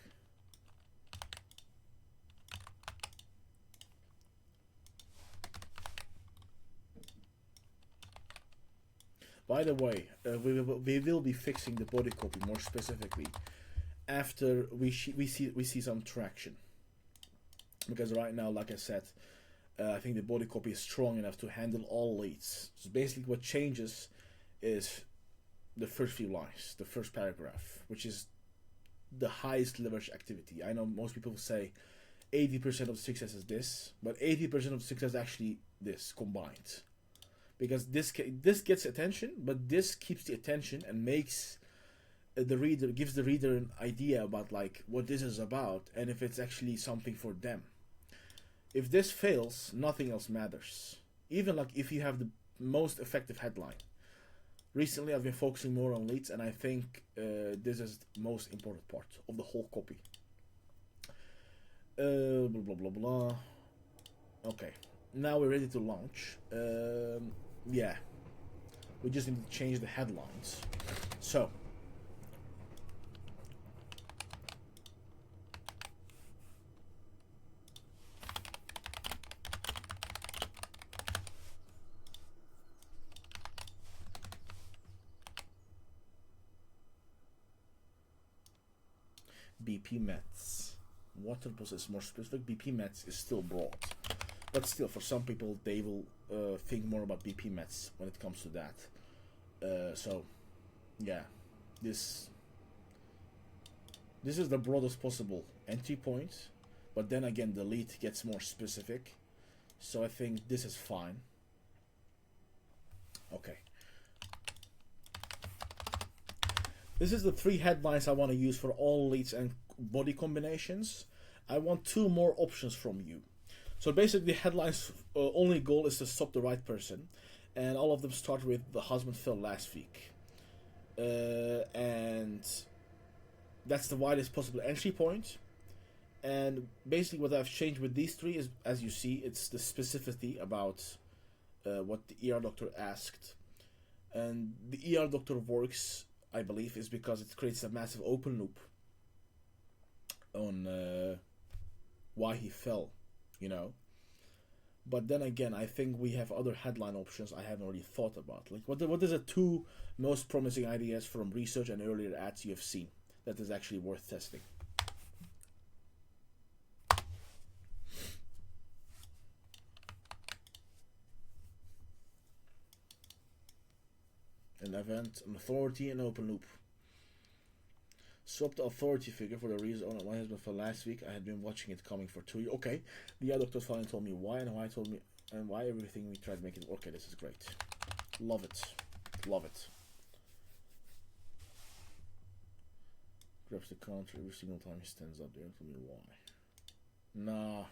By the way, we will be fixing the body copy more specifically after we see some traction, because right now, like I said, I think the body copy is strong enough to handle all leads. So basically, what changes is the first few lines, the first paragraph, which is the highest leverage activity. I know most people say 80% of success is this, but 80% of success is actually this combined. Because this gets attention, but this keeps the attention and makes the reader, gives the reader an idea about like what this is about and if it's actually something for them. If this fails, nothing else matters. Even like if you have the most effective headline. Recently, I've been focusing more on leads, and I think this is the most important part of the whole copy. Blah blah blah blah. Okay, now we're ready to launch. Yeah, we just need to change the headlines. So, BP Mets. Water bus is more specific. BP Mets is still broad. But still, for some people, they will think more about BP Mets when it comes to that. So, yeah, this is the broadest possible entry point. But then again, the lead gets more specific. So I think this is fine. Okay. This is the 3 headlines I want to use for all leads and body combinations. I want 2 more options from you. So basically, the headline's only goal is to stop the right person, and all of them start with "the husband fell last week," and that's the widest possible entry point. And basically, what I've changed with these 3 is, as you see, it's the specificity about what the ER doctor asked, and the ER doctor works, I believe, is because it creates a massive open loop on why he fell. You know, but then again, I think we have other headline options I haven't already thought about. Like, what is the 2 most promising ideas from research and earlier ads you have seen that is actually worth testing? An event, an authority, an open loop. Swap the authority figure for the reason my husband fell last week. I had been watching it coming for 2 years. Okay, the other doctor finally told me why, and why told me, and why everything we tried to make it. Okay, this is great. Love it, love it. Grabs the counter every single time he stands up there. Tell me why. Nah.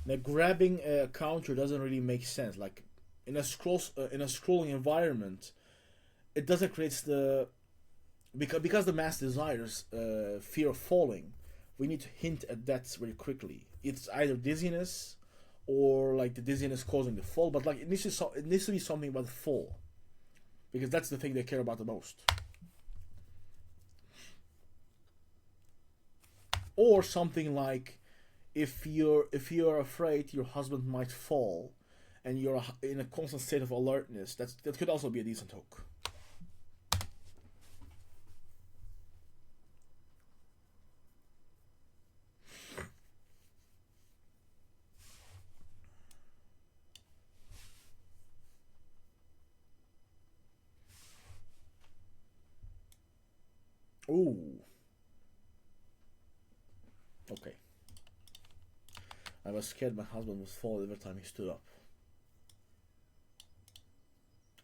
Now grabbing a counter doesn't really make sense. Like, in a scrolling environment, it doesn't create the because the mass desires fear of falling. We need to hint at that very quickly. It's either dizziness or like the dizziness causing the fall, but like it needs to be something about the fall, because that's the thing they care about the most. Or something like if you're afraid your husband might fall, and you're in a constant state of alertness, that could also be a decent hook. Ooh. Okay. I was scared my husband would fall every time he stood up.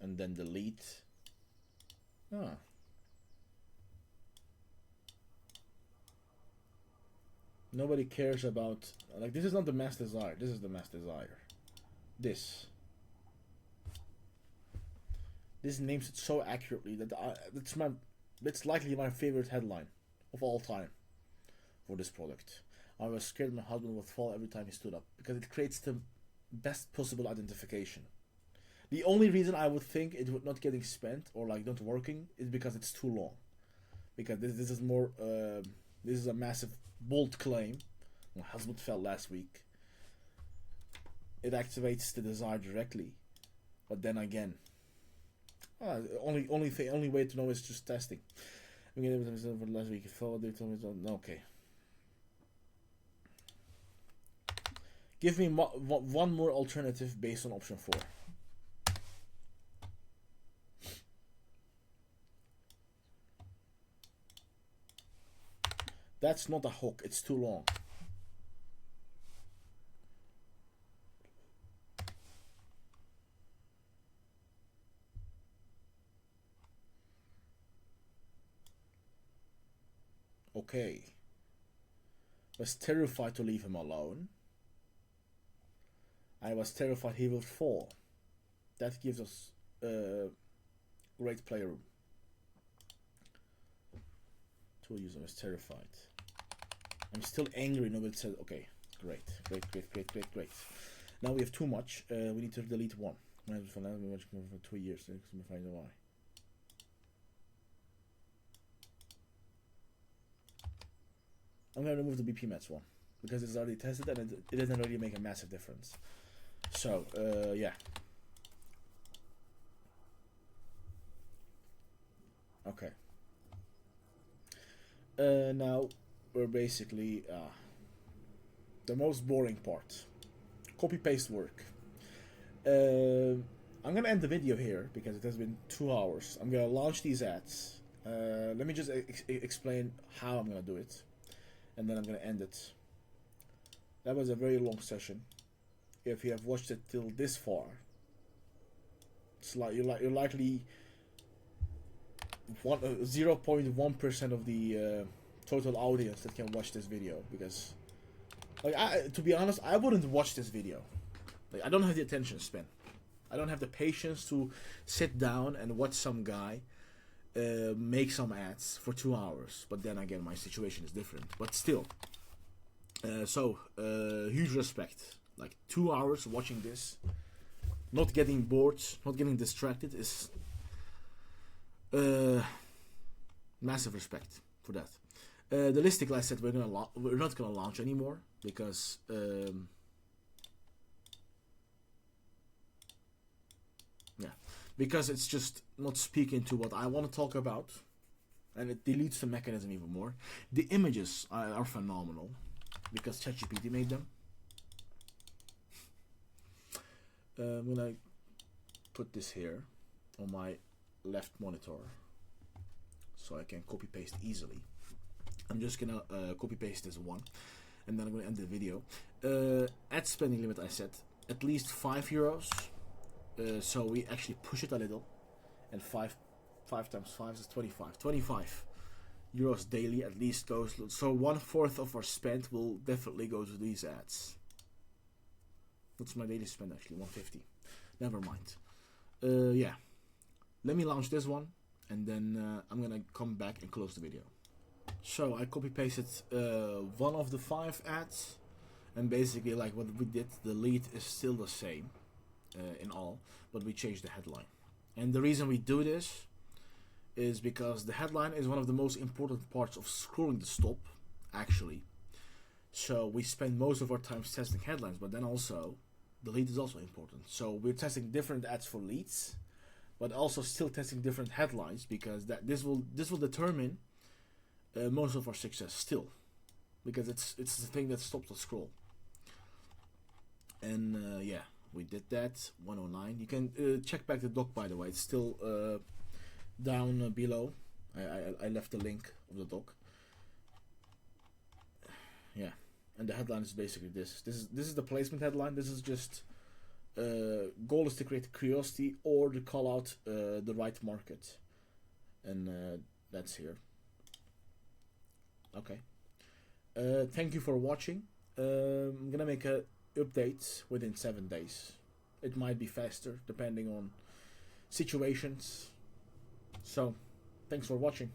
And then delete. Ah. Nobody cares about, like, this is not the mass desire. This is the mass desire. This names it so accurately that that's likely my favorite headline of all time for this product. I was scared my husband would fall every time he stood up, because it creates the best possible identification. The only reason I would think it would not getting spent or like not working is because it's too long. Because this is more this is a massive bold claim. Well, Hasbut fell last week. It activates the desire directly, but then again, only way to know is just testing. I'm getting it last week. It fell. They told me okay. Give me one more alternative based on option 4. That's not a hook. It's too long. Okay. Was terrified to leave him alone. I was terrified he will fall. That gives us great play room. Tool user was terrified. I'm still angry. Nobody said, okay, great. Now we have too much. We need to delete one. For 2 years. Find why. I'm gonna remove the BP Mets one because it's already tested and it doesn't really make a massive difference. So, yeah. Okay. Now we're basically the most boring part. Copy paste work. I'm gonna end the video here because it has been 2 hours. I'm gonna launch these ads. Let me just explain how I'm gonna do it, and then I'm gonna end it. That was a very long session. If you have watched it till this far, it's like you're likely 0.1% of the total audience that can watch this video, because like to be honest, I wouldn't watch this video. Like, I don't have the attention span. I don't have the patience to sit down and watch some guy make some ads for 2 hours. But then again, my situation is different. But still, huge respect. Like 2 hours watching this, not getting bored, not getting distracted is massive respect for that. The listicle, I said we're not gonna launch anymore because because it's just not speaking to what I want to talk about, and it dilutes the mechanism even more. The images are phenomenal because ChatGPT made them. I'm gonna put this here on my left monitor so I can copy paste easily. I'm just gonna copy paste this one, and then I'm gonna end the video. Ad spending limit, I set at least €5. So we actually push it a little, and 5 times 5 is 25. 25 euros daily at least goes. So 1/4 of our spend will definitely go to these ads. What's my daily spend actually? 150. Never mind. Yeah. Let me launch this one, and then I'm gonna come back and close the video. So I copy pasted one of the 5 ads, and basically like what we did, the lead is still the same in all, but we changed the headline. And the reason we do this is because the headline is one of the most important parts of scrolling the stop, actually. So we spend most of our time testing headlines, but then also the lead is also important. So we're testing different ads for leads, but also still testing different headlines, because this will determine most of our success still, because it's the thing that stops the scroll. And yeah, we did that. 109. You can check back the doc, by the way. It's still down below. I left the link of the doc. Yeah, and the headline is basically this. This is the placement headline. This is just goal is to create curiosity or to call out the right market, and that's here. Okay. Thank you for watching. I'm gonna make a update within 7 days. It might be faster depending on situations. So, thanks for watching.